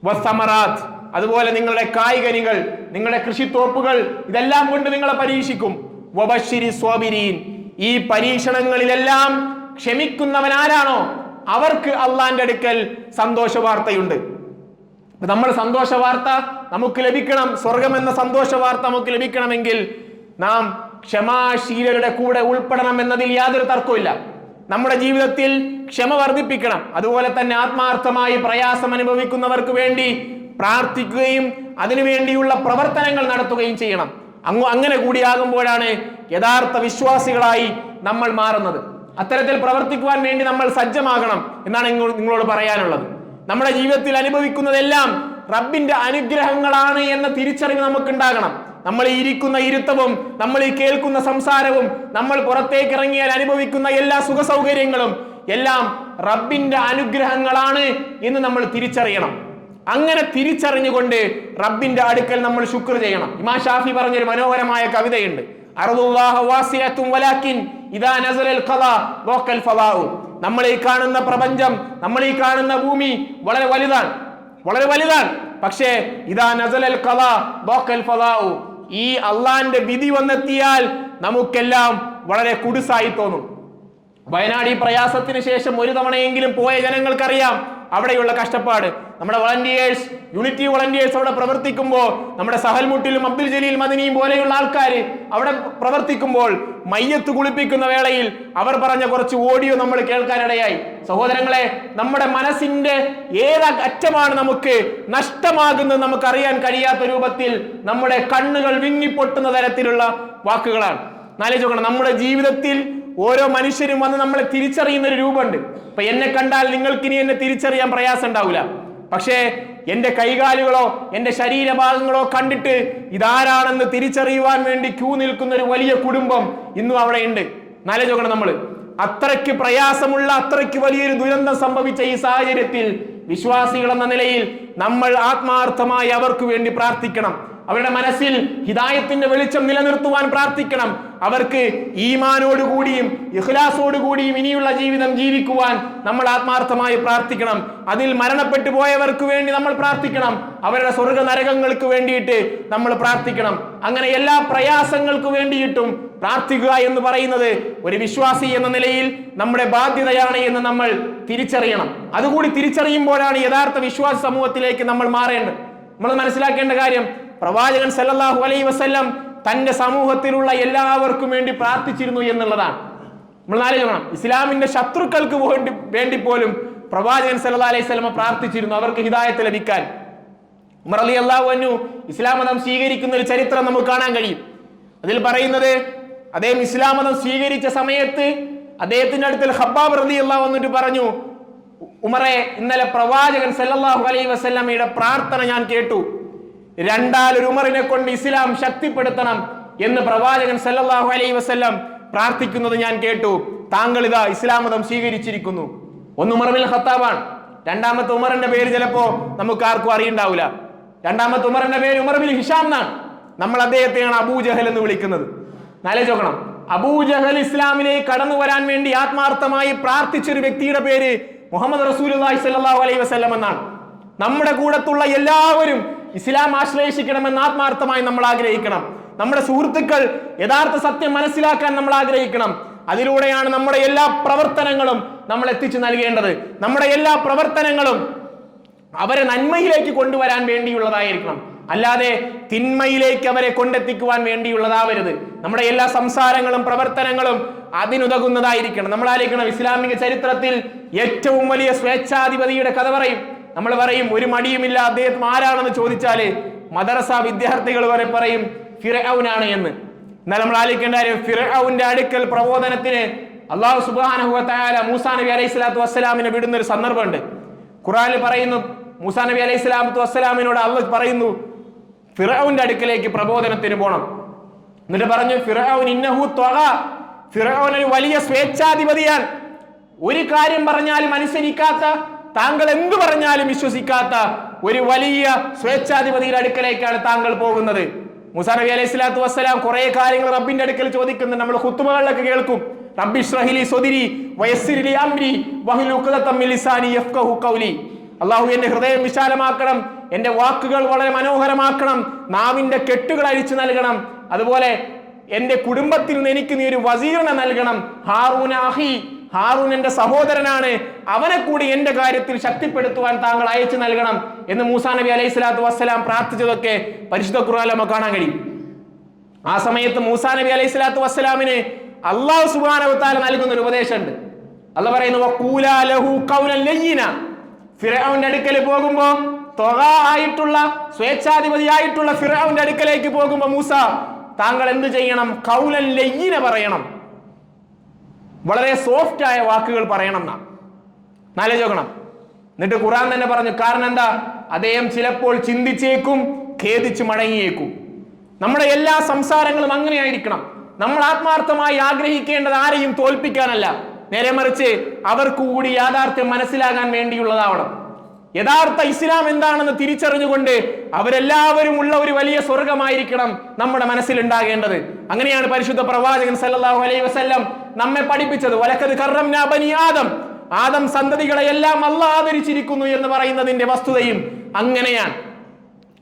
വസ്സമറാത്ത്, അതുപോലെ നിങ്ങളുടെ കായ്കനികൾ, നിങ്ങളുടെ കൃഷിത്തോപ്പുകൾ, ഇതെല്ലാം കൊണ്ട് നിങ്ങളെ പരീക്ഷിക്കും. വബശ്ശിരി സ്വാബിരീൻ, ഈ പരീക്ഷണങ്ങളിലെല്ലാം ക്ഷമിക്കുന്നവൻ ആരാണോ അവർക്ക് അള്ളാന്റെ അടുക്കൽ സന്തോഷ വാർത്തയുണ്ട്. നമ്മൾ സന്തോഷ വാർത്ത നമുക്ക് ലഭിക്കണം, സ്വർഗം എന്ന സന്തോഷ വാർത്ത നമുക്ക് ലഭിക്കണമെങ്കിൽ നാം ക്ഷമാശീലരുടെ കൂടെ ഉൾപ്പെടണം എന്നതിൽ യാതൊരു തർക്കമില്ല. നമ്മുടെ ജീവിതത്തിൽ ക്ഷമ വർദ്ധിപ്പിക്കണം. അതുപോലെ തന്നെ ആത്മാർത്ഥമായി പ്രയാസം അനുഭവിക്കുന്നവർക്ക് വേണ്ടി പ്രാർത്ഥിക്കുകയും അതിനുവേണ്ടിയുള്ള പ്രവർത്തനങ്ങൾ നടത്തുകയും ചെയ്യണം. അങ്ങനെ കൂടിയാകുമ്പോഴാണ് യഥാർത്ഥ വിശ്വാസികളായി നമ്മൾ മാറുന്നത്. അത്തരത്തിൽ പ്രവർത്തിക്കുവാൻ വേണ്ടി നമ്മൾ സജ്ജമാകണം എന്നാണ് നിങ്ങളോട് പറയാനുള്ളത്. നമ്മുടെ ജീവിതത്തിൽ അനുഭവിക്കുന്നതെല്ലാം റബ്ബിന്റെ അനുഗ്രഹങ്ങളാണ് എന്ന തിരിച്ചറിവ് നമുക്കുണ്ടാകണം. നമ്മൾ ഈ ഇരിക്കുന്ന ഇരുത്തവും നമ്മൾ ഈ കേൾക്കുന്ന സംസാരവും നമ്മൾ പുറത്തേക്ക് ഇറങ്ങിയാൽ അനുഭവിക്കുന്ന എല്ലാ സുഖ സൗകര്യങ്ങളും എല്ലാം റബ്ബിന്റെ അനുഗ്രഹങ്ങളാണ് എന്ന് നമ്മൾ തിരിച്ചറിയണം. അങ്ങനെ തിരിച്ചറിഞ്ഞുകൊണ്ട് റബ്ബിന്റെ അടുക്കൽ നമ്മൾ ശുക്ർ ചെയ്യണം. ഇമാം ഷാഫി പറഞ്ഞൊരു മനോഹരമായ കവിതയുണ്ട്. അർദുല്ലാഹു വാസിഅത്തുൻ വലാകിൻ ഇദാ നസലൽ ഖദാ വഖൽ ഫളാഉ, നമ്മൾ ഈ കാണുന്ന പ്രപഞ്ചം, നമ്മൾ ഈ കാണുന്ന ഭൂമി വളരെ വലുതാണ്, വളരെ വലുതാണ്. പക്ഷേ ഇദാ നസലൽ ഖദാ വഖൽ ഫളാഉ, ഈ അള്ളാന്റെ വിധി വന്നെത്തിയാൽ നമുക്കെല്ലാം വളരെ കുടുസായി തോന്നും. വയനാട് ഈ പ്രയാസത്തിന് ശേഷം ഒരു തവണയെങ്കിലും പോയ ജനങ്ങൾക്കറിയാം അവിടെയുള്ള കഷ്ടപ്പാട്. നമ്മുടെ വളണ്ടിയേഴ്സ്, യൂണിറ്റി വളണ്ടിയേഴ്സ് അവിടെ പ്രവർത്തിക്കുമ്പോൾ, നമ്മുടെ സഹൽമുട്ടിലും അബ്ദുൽ ജലീൽ മദനിയും പോലെയുള്ള ആൾക്കാർ അവിടെ പ്രവർത്തിക്കുമ്പോൾ മയ്യത്ത് കുളിപ്പിക്കുന്ന വേളയിൽ അവർ പറഞ്ഞ കുറച്ച് ഓഡിയോ നമ്മൾ കേൾക്കാനിടയായി. സഹോദരങ്ങളെ, നമ്മുടെ മനസ്സിന്റെ ഏത് അറ്റമാണ് നമുക്ക് നഷ്ടമാകുന്നത് നമുക്കറിയാൻ കഴിയാത്ത രൂപത്തിൽ നമ്മുടെ കണ്ണുകൾ വിങ്ങിപ്പൊട്ടുന്ന തരത്തിലുള്ള വാക്കുകളാണ്. നാലോചിക്കണം, നമ്മുടെ ജീവിതത്തിൽ ഓരോ മനുഷ്യരും വന്ന് നമ്മളെ തിരിച്ചറിയുന്ന ഒരു രൂപമുണ്ട്. ഇപ്പൊ എന്നെ കണ്ടാൽ നിങ്ങൾക്കിനി എന്നെ തിരിച്ചറിയാൻ പ്രയാസം ഉണ്ടാവില്ല. പക്ഷേ എന്റെ കൈകാലുകളോ എന്റെ ശരീരഭാഗങ്ങളോ കണ്ടിട്ട് ഇതാരാണെന്ന് തിരിച്ചറിയുവാൻ വേണ്ടി ക്യൂ നിൽക്കുന്ന ഒരു വലിയ കുടുംബം ഇന്നും അവിടെ ഉണ്ട്. നാലോചിക്കണം, നമ്മൾ അത്രയ്ക്ക് പ്രയാസമുള്ള, അത്രയ്ക്ക് വലിയൊരു ദുരന്തം സംഭവിച്ച ഈ സാഹചര്യത്തിൽ വിശ്വാസികൾ എന്ന നിലയിൽ നമ്മൾ ആത്മാർത്ഥമായി അവർക്ക് വേണ്ടി പ്രാർത്ഥിക്കണം. അവരുടെ മനസ്സിൽ ഹിദായത്തിന്റെ വെളിച്ചം നിലനിർത്തുവാൻ പ്രാർത്ഥിക്കണം. അവർക്ക് ഈമാനോടുകൂടിയും ഇഖ്ലാസോടുകൂടിയും ഇനിയുള്ള ജീവിതം ജീവിക്കുവാൻ നമ്മൾ ആത്മാർത്ഥമായി പ്രാർത്ഥിക്കണം. അതിൽ മരണപ്പെട്ടു പോയവർക്ക് വേണ്ടി നമ്മൾ പ്രാർത്ഥിക്കണം. അവരുടെ സ്വർഗ നരകങ്ങൾക്ക് വേണ്ടിയിട്ട് നമ്മൾ പ്രാർത്ഥിക്കണം. അങ്ങനെ എല്ലാ പ്രയാസങ്ങൾക്ക് വേണ്ടിയിട്ടും പ്രാർത്ഥിക്കുക എന്ന് പറയുന്നത് ഒരു വിശ്വാസി എന്ന നിലയിൽ നമ്മുടെ ബാധ്യതയാണ് എന്ന് നമ്മൾ തിരിച്ചറിയണം. അതുകൂടി തിരിച്ചറിയുമ്പോഴാണ് യഥാർത്ഥ വിശ്വാസ സമൂഹത്തിലേക്ക് നമ്മൾ മാറേണ്ടത്. നമ്മൾ മനസ്സിലാക്കേണ്ട കാര്യം, പ്രവാചകൻ സല്ലല്ലാഹു അലൈഹി വസല്ലം തന്റെ സമൂഹത്തിലുള്ള എല്ലാവർക്കും വേണ്ടി പ്രാർത്ഥിച്ചിരുന്നു എന്നുള്ളതാണ്. നമ്മൾ ആലോചിക്കണം, ഇസ്ലാമിന്റെ ശത്രുക്കൾക്ക് വേണ്ടി പോലും പ്രവാചകൻ സല്ലല്ലാഹു അലൈഹി വസല്ലം പ്രാർത്ഥിച്ചിരുന്നു, അവർക്ക് ഹിദായത്ത് ലഭിക്കാൻ. ഉമർ റളിയല്ലാഹു അൻഹു ഇസ്ലാം മതം സ്വീകരിക്കുന്ന ഒരു ചരിത്രം നമുക്ക് കാണാൻ കഴിയും. അതിൽ പറയുന്നത്, അദ്ദേഹം ഇസ്ലാം മതം സ്വീകരിച്ച സമയത്ത് അദ്ദേഹത്തിന്റെ അടുത്തിൽ ഖബ്ബാബ് റളിയല്ലാഹു അൻഹു പറഞ്ഞു, ഉമറെ, ഇന്നലെ പ്രവാചകൻ സല്ലല്ലാഹു അലൈഹി വസല്ലമയുടെ പ്രാർത്ഥന ഞാൻ കേട്ടു. രണ്ടാലൊരു ഉമറിനെ കൊണ്ട് ഇസ്ലാം ശക്തിപ്പെടുത്തണം എന്ന് പ്രവാചകൻ സല്ലല്ലാഹു അലൈഹി വസല്ലം പ്രാർത്ഥിക്കുന്നത് ഞാൻ കേട്ടു. താങ്കൾ ഇതാ ഇസ്ലാം മതം സ്വീകരിച്ചിരിക്കുന്നു. ഒന്ന് ഉമർ ബിൻ ഖത്താബാണ്. രണ്ടാമത്തെ ഉമറിന്റെ പേര് ചിലപ്പോ നമുക്ക് ആർക്കും അറിയണ്ടാവില്ല. രണ്ടാമത്തെ ഉമറിന്റെ പേര് ഉമർ ബിൻ ഹിഷാം എന്നാണ്. നമ്മൾ അദ്ദേഹത്തെയാണ് അബൂജഹൽ എന്ന് വിളിക്കുന്നത്. ആലോചിക്കണം, അബൂജഹൽ ഇസ്ലാമിലേക്ക് കടന്നു വരാൻ വേണ്ടി ആത്മാർത്ഥമായി പ്രാർത്ഥിച്ചൊരു വ്യക്തിയുടെ പേര് മുഹമ്മദ് റസൂലുള്ളാഹി സ്വല്ലല്ലാഹു അലൈഹി വസല്ലം എന്നാണ്. നമ്മുടെ കൂടത്തുള്ള എല്ലാവരും ഇസ്ലാം ആശ്രയിക്കണമെന്ന് ആത്മാർത്ഥമായി നമ്മൾ ആഗ്രഹിക്കണം. നമ്മുടെ സുഹൃത്തുക്കൾ യഥാർത്ഥ സത്യം മനസ്സിലാക്കാൻ നമ്മൾ ആഗ്രഹിക്കണം. അതിലൂടെയാണ് നമ്മുടെ എല്ലാ പ്രവർത്തനങ്ങളും നമ്മൾ എത്തിച്ചു നൽകേണ്ടത്. നമ്മുടെ എല്ലാ പ്രവർത്തനങ്ങളും അവരെ നന്മയിലേക്ക് കൊണ്ടുവരാൻ വേണ്ടിയുള്ളതായിരിക്കണം, അല്ലാതെ തിന്മയിലേക്ക് അവരെ കൊണ്ടെത്തിക്കുവാൻ വേണ്ടിയുള്ളതാവരുത്. നമ്മുടെ എല്ലാ സംസാരങ്ങളും പ്രവർത്തനങ്ങളും അതിനുതകുന്നതായിരിക്കണം. നമ്മൾ ആലോചിക്കണം, ഇസ്ലാമിക ചരിത്രത്തിൽ ഏറ്റവും വലിയ സ്വേച്ഛാധിപതിയുടെ കഥ പറയും. നമ്മൾ പറയും ഒരു മടിയുമില്ല അദ്ദേഹം ആരാണെന്ന് ചോദിച്ചാല് മദ്രസ വിദ്യാർത്ഥികൾ വരെ പറയും ഫിർഔനാണ് എന്ന്. എന്നാൽ നമ്മൾ ആലോചിക്കേണ്ട കാര്യം, ഫിർഔന്റെ അടുക്കൽ പ്രബോധനത്തിന് അല്ലാഹു സുബ്ഹാനഹു വ തആല മൂസാ നബി അലൈഹി സ്വലാത്തു വസ്സലാമിനെ വിടുന്ന ഒരു സന്ദർഭമുണ്ട്. ഖുർആനിൽ പറയുന്നു, മൂസാ നബി അലൈഹി സ്വലാത്തു വസ്സലാമിനോട് അല്ലാഹു പറയുന്നു ഫിർഔന്റെ അടുക്കലേക്ക് പ്രബോധനത്തിന് പോകണം. എന്നിട്ട് പറഞ്ഞു ഫിർഔൻ ഇന്നഹു ത്വഗ, ഫിർഔൻ ഒരു വലിയ സ്വേച്ഛാധിപതിയാണ്. ഒരു കാര്യം പറഞ്ഞാലും അനുസരിക്കാത്ത, താങ്കൾ എന്തു പറഞ്ഞാലും വിശ്വസിക്കാത്ത ഒരു വലിയ സ്വേച്ഛാധിപതിയുടെ അടുക്കലേക്കാണ് താങ്കൾ പോകുന്നത്. മൂസാ നബി അലൈഹി സ്വലാത്തു വസ്സലാം കുറെ കാര്യങ്ങൾ റബ്ബിന്റെ അടുക്കൽ ചോദിക്കുന്നുണ്ട്. നമ്മൾ ഖുത്ബകളിലൊക്കെ കേൾക്കും, റബ്ബി ഇശ്റഹ് ലി സ്വദ്രി വയസ്സിർ ലി അംരി വഹ്ലുൽ ഉഖ്ദതം മിൻ ലിസാനി യഫ്ഖഹു ഖൗലി. അല്ലാഹു എന്റെ ഹൃദയം വിശാലമാക്കണം, എന്റെ വാക്കുകൾ വളരെ മനോഹരമാക്കണം, നാവിന്റെ കെട്ടുകൾ അഴിച്ചു നൽകണം, അതുപോലെ എന്റെ കുടുംബത്തിൽ നിന്ന് എനിക്ക് നീ ഒരു വസീറിനെ നൽകണം. ഹാറൂന അഹി, ഹാറൂൻ എന്റെ സഹോദരനാണ്, അവനെ കൂടി എന്റെ കാര്യത്തിൽ ശക്തിപ്പെടുത്തുവാൻ താങ്കൾ അയച്ചു നൽകണം എന്ന് മൂസാ നബി അലൈഹി സ്വലാത്തു വസ്സലാം പ്രാർത്ഥിച്ചതൊക്കെ പരിശുദ്ധ ഖുർആനിൽ നമുക്ക് കാണാൻ കഴിയും. ആ സമയത്ത് മൂസാ നബി അലൈഹി സ്വലാത്തു വസ്സലാമിന് അല്ലാഹു സുബ്ഹാനഹു വ തആല നൽകുന്ന ഒരു ഉപദേശമുണ്ട്. അല്ലാഹു പറയുന്നു വഖൂലാ ലഹു ഖൗലൻ ലയ്യിന. ഫിർഔന്റെ അടുക്കൽ പോകുമ്പോൾ, ത്വഗാ ആയിട്ടുള്ള സ്വേച്ഛാധിപതിയായിട്ടുള്ള ഫിർഔന്റെ അടുക്കലേക്ക് പോകുമ്പോൾ മൂസ താങ്കൾ എന്ത് ചെയ്യണം? ഖൗലൻ ലയ്യിന പറയണം, വളരെ സോഫ്റ്റ് ആയ വാക്കുകൾ പറയണം എന്നാ. നാലോചിക്കണം. എന്നിട്ട് ഖുർആൻ തന്നെ പറഞ്ഞു, കാരണം എന്താ? അദ്ദേഹം ചിലപ്പോൾ ചിന്തിച്ചേക്കും, ഖേദിച്ച് മടങ്ങിയേക്കും. നമ്മുടെ എല്ലാ സംസാരങ്ങളും അങ്ങനെയായിരിക്കണം. നമ്മൾ ആത്മാർത്ഥമായി ആഗ്രഹിക്കേണ്ടത് ആരെയും തോൽപ്പിക്കാനല്ല, നേരെ മറിച്ച് അവർക്ക് കൂടി യാഥാർത്ഥ്യം മനസ്സിലാകാൻ വേണ്ടിയുള്ളതാവണം. യഥാർത്ഥ ഇസ്ലാം എന്താണെന്ന് തിരിച്ചറിഞ്ഞുകൊണ്ട് അവരെല്ലാവരും ഉള്ള ഒരു വലിയ സ്വർഗമായിരിക്കണം നമ്മുടെ മനസ്സിൽ ഉണ്ടാകേണ്ടത്. അങ്ങനെയാണ് പരിശുദ്ധ പ്രവാചകൻ സല്ലല്ലാഹു അലൈഹി വസല്ലം നമ്മെ പഠിപ്പിച്ചത്. വലഖദ് കറംനാ ബനി ആദം, ആദം സന്തതികളെ എല്ലാം അല്ലാഹു ആദരിച്ചിരിക്കുന്നു എന്ന് പറയുന്നതിന്റെ വസ്തുതയും അങ്ങനെയാണ്.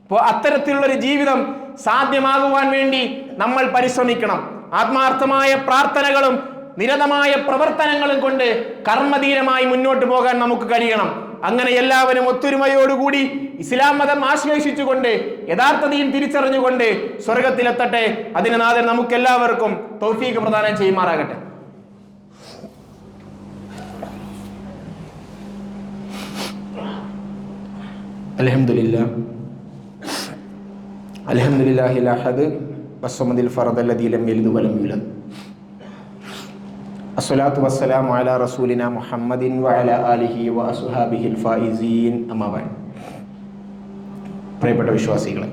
അപ്പോൾ അത്തരത്തിലുള്ള ഒരു ജീവിതം സാധ്യമാകുവാൻ വേണ്ടി നമ്മൾ പരിശ്രമിക്കണം. ആത്മാർത്ഥമായ പ്രാർത്ഥനകളും നിരതമായ പ്രവർത്തനങ്ങളും കൊണ്ട് കർമ്മധീരമായി മുന്നോട്ട് പോകാൻ നമുക്ക് കഴിയണം. അങ്ങനെ എല്ലാവരും ഒത്തൊരുമയോടുകൂടി ഇസ്ലാം മതം ആശ്ലേഷിച്ചുകൊണ്ട് യഥാർത്ഥ ദീൻ തിരിച്ചറിഞ്ഞുകൊണ്ട് സ്വർഗത്തിലെത്തട്ടെ. അതിന് നാഥൻ നമുക്ക് എല്ലാവർക്കും തൗഫീഖ് പ്രദാനം ചെയ്യുമാറാകട്ടെ. അൽഹംദുലില്ലാഹ് അൽഹംദുലില്ലാഹിൽ അഹദ് വസ്സമദിൽ ഫറദ് അല്ലദീ ലം യലിദ് വലം യൂലദ്. അസ്സലാത്തു വസ്സലാമു അലാ റസൂലിനാ മുഹമ്മദിൻ വഅലാ ആലിഹി വഅസ്ഹാബിഹിൽ ഫായിസീൻ. അമ്മാ ബഅദ്. പ്രിയപ്പെട്ട വിശ്വാസികളെ,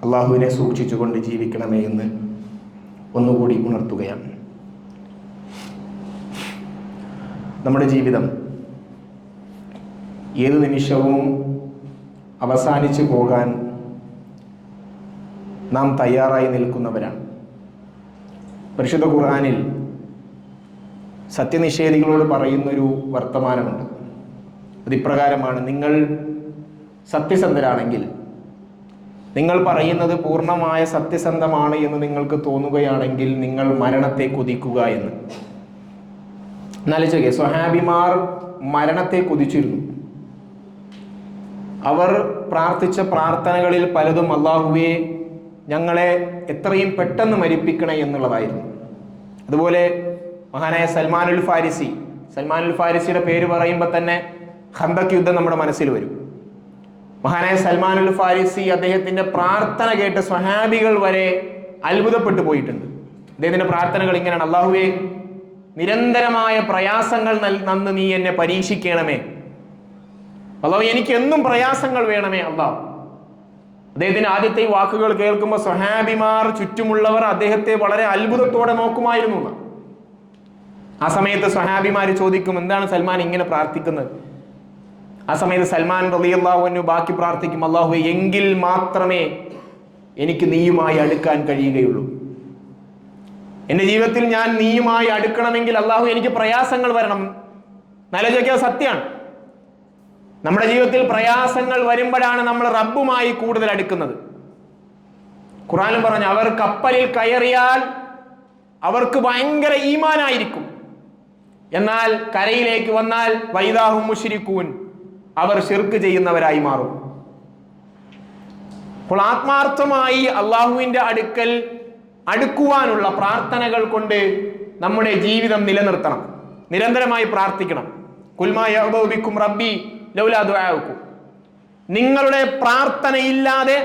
അള്ളാഹുവിനെ സൂക്ഷിച്ചുകൊണ്ട് ജീവിക്കണമേ എന്ന് ഒന്നുകൂടി ഉണർത്തുകയാണ്. നമ്മുടെ ജീവിതം ഏതു നിമിഷവും അവസാനിച്ചു പോകാൻ നാം തയ്യാറായി നിൽക്കുന്നവരാണ്. പരിശുദ്ധ ഖുർആനിൽ സത്യനിഷേധികളോട് പറയുന്നൊരു വർത്തമാനമുണ്ട്. അതിപ്രകാരമാണ്: നിങ്ങൾ സത്യസന്ധരാണെങ്കിൽ, നിങ്ങൾ പറയുന്നത് പൂർണ്ണമായ സത്യസന്ധമാണ് എന്ന് നിങ്ങൾക്ക് തോന്നുകയാണെങ്കിൽ നിങ്ങൾ മരണത്തെ കൊതിക്കുക എന്ന്. എന്നാലോചിക്കേ, സ്വഹാബിമാർ മരണത്തെ കൊതിച്ചിരുന്നു. അവർ പ്രാർത്ഥിച്ച പ്രാർത്ഥനകളിൽ പലതും അല്ലാഹുവേ ഞങ്ങളെ എത്രയും പെട്ടെന്ന് മരിപ്പിക്കണേ എന്നുള്ളതായിരുന്നു. അതുപോലെ മഹാനായ സൽമാനുൽ ഫാരിസിയുടെ പേര് പറയുമ്പോൾ തന്നെ ഖന്തക് യുദ്ധം നമ്മുടെ മനസ്സിൽ വരും. മഹാനായ സൽമാനുൽ ഫാരിസി, അദ്ദേഹത്തിന്റെ പ്രാർത്ഥന കേട്ട് സ്വഹാബികൾ വരെ അത്ഭുതപ്പെട്ടു പോയിട്ടുണ്ട്. അദ്ദേഹത്തിന്റെ പ്രാർത്ഥനകൾ ഇങ്ങനെയാണ്: അല്ലാഹുവേ നിരന്തരമായ പ്രയാസങ്ങൾ നന്ന് നീ എന്നെ പരീക്ഷിക്കണമേ. അല്ലാഹു എനിക്ക് എന്നും പ്രയാസങ്ങൾ വേണമേ അല്ലാഹ്. അദ്ദേഹത്തിന്റെ ആദ്യത്തെ ഈ വാക്കുകൾ കേൾക്കുമ്പോൾ സ്വഹാബിമാർ ചുറ്റുമുള്ളവർ അദ്ദേഹത്തെ വളരെ അത്ഭുതത്തോടെ നോക്കുമായിരുന്നു. ആ സമയത്ത് സ്വഹാബിമാർ ചോദിക്കും, എന്താണ് സൽമാൻ ഇങ്ങനെ പ്രാർത്ഥിക്കുന്നത്? ആ സമയത്ത് സൽമാൻ റളിയല്ലാഹു അൻഹു ബാക്കി പ്രാർത്ഥിക്കും: അല്ലാഹുവേ എങ്കിൽ മാത്രമേ എനിക്ക് നീയുമായി അടുക്കാൻ കഴിയുകയുള്ളൂ. എൻ്റെ ജീവിതത്തിൽ ഞാൻ നീയുമായി അടുക്കണമെങ്കിൽ അല്ലാഹു എനിക്ക് പ്രയാസങ്ങൾ വരണം. നല്ലതൊക്കെ സത്യമാണ്. നമ്മുടെ ജീവിതത്തിൽ പ്രയാസങ്ങൾ വരുമ്പോഴാണ് നമ്മൾ റബ്ബുമായി കൂടുതൽ അടുക്കുന്നത്. ഖുർആനിൽ പറഞ്ഞു, അവർ കപ്പലിൽ കയറിയാൽ അവർക്ക് ഭയങ്കര ഈമാനായിരിക്കും, എന്നാൽ കരയിലേക്ക് വന്നാൽ വൈദാഹും മുശ്രിക്കൂൻ, അവർ ശിർക്ക് ചെയ്യുന്നവരായി മാറും. അപ്പോൾ ആത്മാർത്ഥമായി അള്ളാഹുവിന്റെ അടുക്കൽ അടുക്കുവാനുള്ള പ്രാർത്ഥനകൾ കൊണ്ട് നമ്മുടെ ജീവിതം നിലനിർത്തണം. നിരന്തരമായി പ്രാർത്ഥിക്കണം. കുൽമാ യഅ്ബഉ ബിക്കും റബ്ബി ലൗലാ ദുആഉക്കും. നിങ്ങളുടെ പ്രാർത്ഥനയില്ലാതെ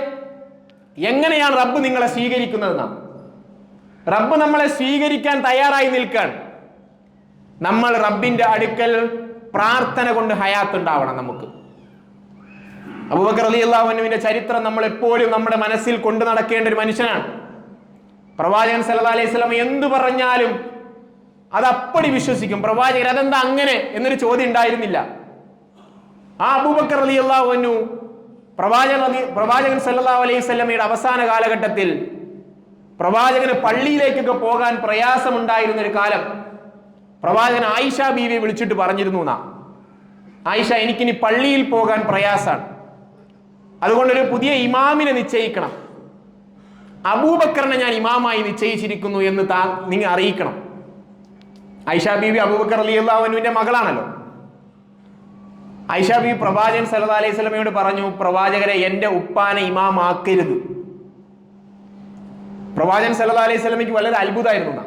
എങ്ങനെയാണ് റബ്ബ് നിങ്ങളെ സ്വീകരിക്കുന്നതെന്നാണ്. റബ്ബ് നമ്മളെ സ്വീകരിക്കാൻ തയ്യാറായി നിൽക്കാൻ നമ്മൾ റബ്ബിന്റെ അടുക്കൽ പ്രാർത്ഥന കൊണ്ട് ഹയാത്തുണ്ടാവണം. നമുക്ക് അബൂബക്കർ റളിയല്ലാഹു അൻഹുവിന്റെ ചരിത്രം നമ്മൾ എപ്പോഴും നമ്മുടെ മനസ്സിൽ കൊണ്ടു നടക്കേണ്ട ഒരു മനുഷ്യനാണ്. പ്രവാചകൻ സല്ലല്ലാഹു അലൈഹി വസല്ലം എന്തു പറഞ്ഞാലും അത് അപ്പടി വിശ്വസിക്കും. പ്രവാചകൻ അതെന്താ അങ്ങനെ എന്നൊരു ചോദ്യം ഉണ്ടായിരുന്നില്ല. ആ അബൂബക്കർ റളിയല്ലാഹു അൻഹു പ്രവാചകൻ സല്ലല്ലാഹു അലൈഹി വസല്ലമയുടെ അവസാന കാലഘട്ടത്തിൽ പ്രവാചകന് പള്ളിയിലേക്കൊക്കെ പോകാൻ പ്രയാസമുണ്ടായിരുന്ന ഒരു കാലം പ്രവാചകൻ ആയിഷ ബീവിയെ വിളിച്ചിട്ട് പറഞ്ഞിരുന്നു, ആയിഷ, എനിക്കിനി പള്ളിയിൽ പോകാൻ പ്രയാസാണ്, അതുകൊണ്ടൊരു പുതിയ ഇമാമിനെ നിശ്ചയിക്കണം. അബൂബക്കറിനെ ഞാൻ ഇമാമായി നിശ്ചയിച്ചിരിക്കുന്നു എന്ന് നിങ്ങൾ അറിയിക്കണം. ആയിഷ ബീവി അബൂബക്കർ റളിയല്ലാഹു അൻഹുവിന്റെ മകളാണല്ലോ. ആയിഷ ബീവി പ്രവാചകൻ സല്ലല്ലാഹു അലൈഹി വസല്ലമയോട് പറഞ്ഞു, പ്രവാചകരെ, എന്റെ ഉപ്പാനെ ഇമാമാക്കരുത്. പ്രവാചകൻ സല്ലല്ലാഹു അലൈഹി വസല്ലമയ്ക്ക് വളരെ അത്ഭുതമായിരുന്നു.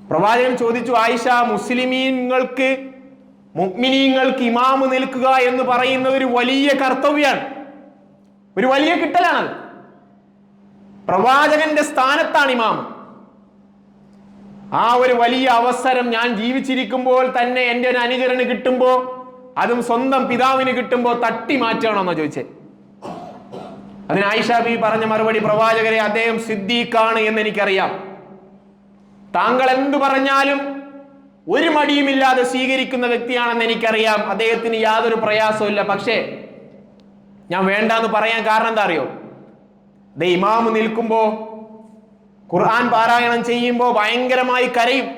പ്രവാചകൻ ചോദിച്ചു, ആയിഷ, മുസ്ലിമീങ്ങൾക്ക് മുഅ്മിനീങ്ങൾക്ക് ഇമാമ് നിൽക്കുക എന്ന് പറയുന്ന ഒരു വലിയ കർത്തവ്യമാണ്, ഒരു വലിയ കിട്ടലാണത്. പ്രവാചകന്റെ സ്ഥാനത്താണ് ഇമാം. ആ ഒരു വലിയ അവസരം ഞാൻ ജീവിച്ചിരിക്കുമ്പോൾ തന്നെ എൻ്റെ ഒരു അനുചരന് കിട്ടുമ്പോ, അതും സ്വന്തം പിതാവിന് കിട്ടുമ്പോ തട്ടി മാറ്റണമെന്നോ ചോദിച്ചേ. അതിന് ആയിഷ ബീവി പറഞ്ഞ മറുപടി, പ്രവാചകരെ, അദ്ദേഹം സിദ്ദീഖാണ് എന്ന് എനിക്കറിയാം. താങ്കൾ എന്തു പറഞ്ഞാലും ഒരു മടിയുമില്ലാതെ സ്വീകരിക്കുന്ന വ്യക്തിയാണെന്ന് എനിക്കറിയാം. അദ്ദേഹത്തിന് യാതൊരു പ്രയാസവും ഇല്ല. പക്ഷേ ഞാൻ വേണ്ടാന്ന് പറയാൻ കാരണം എന്താ അറിയോ? ഇമാമ് നിൽക്കുമ്പോ, ഖുർആൻ പാരായണം ചെയ്യുമ്പോ ഭയങ്കരമായി കരയും,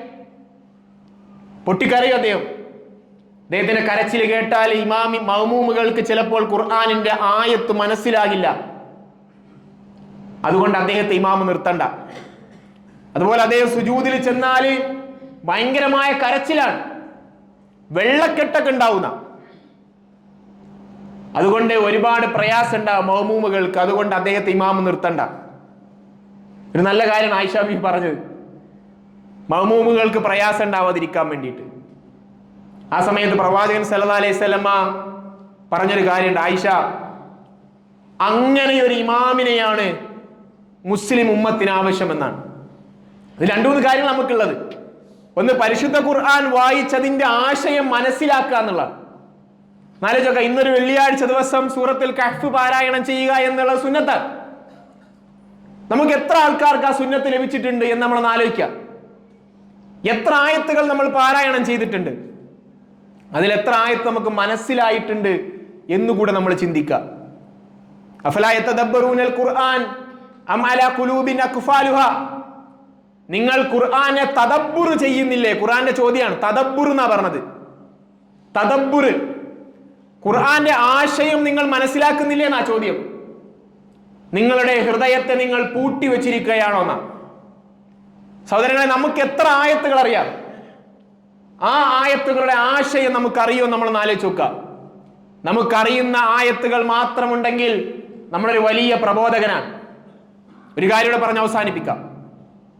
പൊട്ടിക്കരയും അദ്ദേഹം. അദ്ദേഹത്തിന്റെ കരച്ചിൽ കേട്ടാൽ മഅ്മൂമുകൾക്ക് ചിലപ്പോൾ ഖുർആനിന്റെ ആയത്ത് മനസ്സിലാകില്ല. അതുകൊണ്ട് അദ്ദേഹത്തെ ഇമാമ് നിർത്തണ്ട. അതുപോലെ അദ്ദേഹം സുജൂദിൽ ചെന്നാല് ഭയങ്കരമായ കരച്ചിലാണ്, വെള്ളക്കെട്ടൊക്കെ ഉണ്ടാവുന്ന. അതുകൊണ്ട് ഒരുപാട് പ്രയാസം ഉണ്ടാവും മഅ്മൂമുകൾക്ക്. അതുകൊണ്ട് അദ്ദേഹത്തെ ഇമാമ് നിർത്തണ്ട. ഒരു നല്ല കാര്യം ആയിഷ ബീവി പറഞ്ഞത്, മഅ്മൂമുകൾക്ക് പ്രയാസം ഉണ്ടാവാതിരിക്കാൻ വേണ്ടിയിട്ട്. ആ സമയത്ത് പ്രവാചകൻ സല്ലല്ലാഹു അലൈഹി വസല്ലമ പറഞ്ഞൊരു കാര്യമുണ്ട്, ആയിഷ, അങ്ങനെ ഒരു ഇമാമിനെയാണ് മുസ്ലിം ഉമ്മത്തിന് ആവശ്യമെന്നാണ്. ഇത് രണ്ടു മൂന്ന് കാര്യങ്ങൾ നമുക്കുള്ളത്. ഒന്ന്, പരിശുദ്ധ ഖുർആൻ വായിച്ചതിന്റെ ആശയം മനസ്സിലാക്കുക എന്നുള്ളതാണ്. നാലോചൊക്കെ, ഇന്നൊരു വെള്ളിയാഴ്ച ദിവസം സൂറത്തുൽ കഹ്ഫ് പാരായണം ചെയ്യുക എന്നുള്ള സുന്നത്ത്. നമുക്ക് എത്ര ആൾക്കാർക്ക് ആ സുന്നത്ത് ലഭിച്ചിട്ടുണ്ട് എന്ന് നമ്മൾ ആലോചിക്കുക. എത്ര ആയത്തുകൾ നമ്മൾ പാരായണം ചെയ്തിട്ടുണ്ട്, അതിൽ എത്ര ആയത്ത് നമുക്ക് മനസ്സിലായിട്ടുണ്ട് എന്നുകൂടെ നമ്മൾ ചിന്തിക്കുക. അഫലാ യതദബ്ബറൂനൽ ഖുർആൻ അം അലാ ഖുലൂബിൻ അഖ്ഫാലുഹാ. നിങ്ങൾ ഖുർആനെ തദബ്ബുർ ചെയ്യുന്നില്ലേ? ഖുർആന്റെ ചോദ്യമാണ്, തദബ്ബുർ എന്നാ പറഞ്ഞത്. തദബ്ബുർ, ഖുർആന്റെ ആശയം നിങ്ങൾ മനസ്സിലാക്കുന്നില്ലേ എന്നാ ചോദ്യം. നിങ്ങളുടെ ഹൃദയത്തെ നിങ്ങൾ പൂട്ടി വെച്ചിരിക്കുകയാണോ എന്നാ. സഹോദരങ്ങളെ, നമുക്ക് എത്ര ആയത്തുകൾ അറിയാം, ആ ആയത്തുകളുടെ ആശയം നമുക്കറിയോ? നമ്മൾ ആലോചിച്ച് നോക്കുക. നമുക്കറിയുന്ന ആയത്തുകൾ മാത്രമുണ്ടെങ്കിൽ നമ്മളൊരു വലിയ പ്രബോധകനാണ്. ഒരു കാര്യം കൂടെ പറഞ്ഞ് അവസാനിപ്പിക്കാം.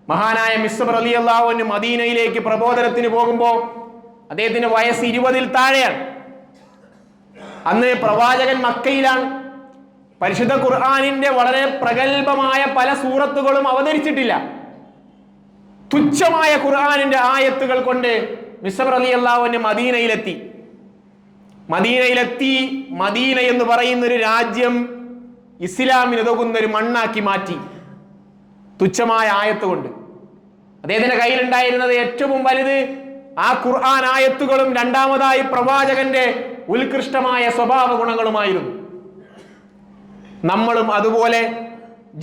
മഹാനായ മിസ്ബർ റളിയല്ലാഹു അൻഹു മദീനയിലേക്ക് പ്രബോധനത്തിന് പോകുമ്പോൾ അദ്ദേഹത്തിന്റെ വയസ്സ് 20-ൽ താഴെയാണ്. അന്ന് പ്രവാചകൻ മക്കയിലാണ്. പരിശുദ്ധ ഖുർആനിന്റെ വളരെ പ്രഗൽഭമായ പല സൂറത്തുകളും അവതരിച്ചിട്ടില്ല. തുച്ഛമായ ഖുർആനിന്റെ ആയത്തുകൾ കൊണ്ട് മിസ്ബർ റളിയല്ലാഹു അൻഹു മദീനയിലെത്തി. മദീന എന്ന് പറയുന്ന ഒരു രാജ്യം ഇസ്ലാമിന് ഉതകുന്ന ഒരു മണ്ണാക്കി മാറ്റി, തുച്ഛമായ ആയത്ത് കൊണ്ട്. അദ്ദേഹത്തിന്റെ കയ്യിലുണ്ടായിരുന്നത് ഏറ്റവും വലുത് ആ ഖുർആൻ ആയത്തുകളും രണ്ടാമതായി പ്രവാചകന്റെ ഉത്കൃഷ്ടമായ സ്വഭാവ ഗുണങ്ങളുമായിരുന്നു. നമ്മളും അതുപോലെ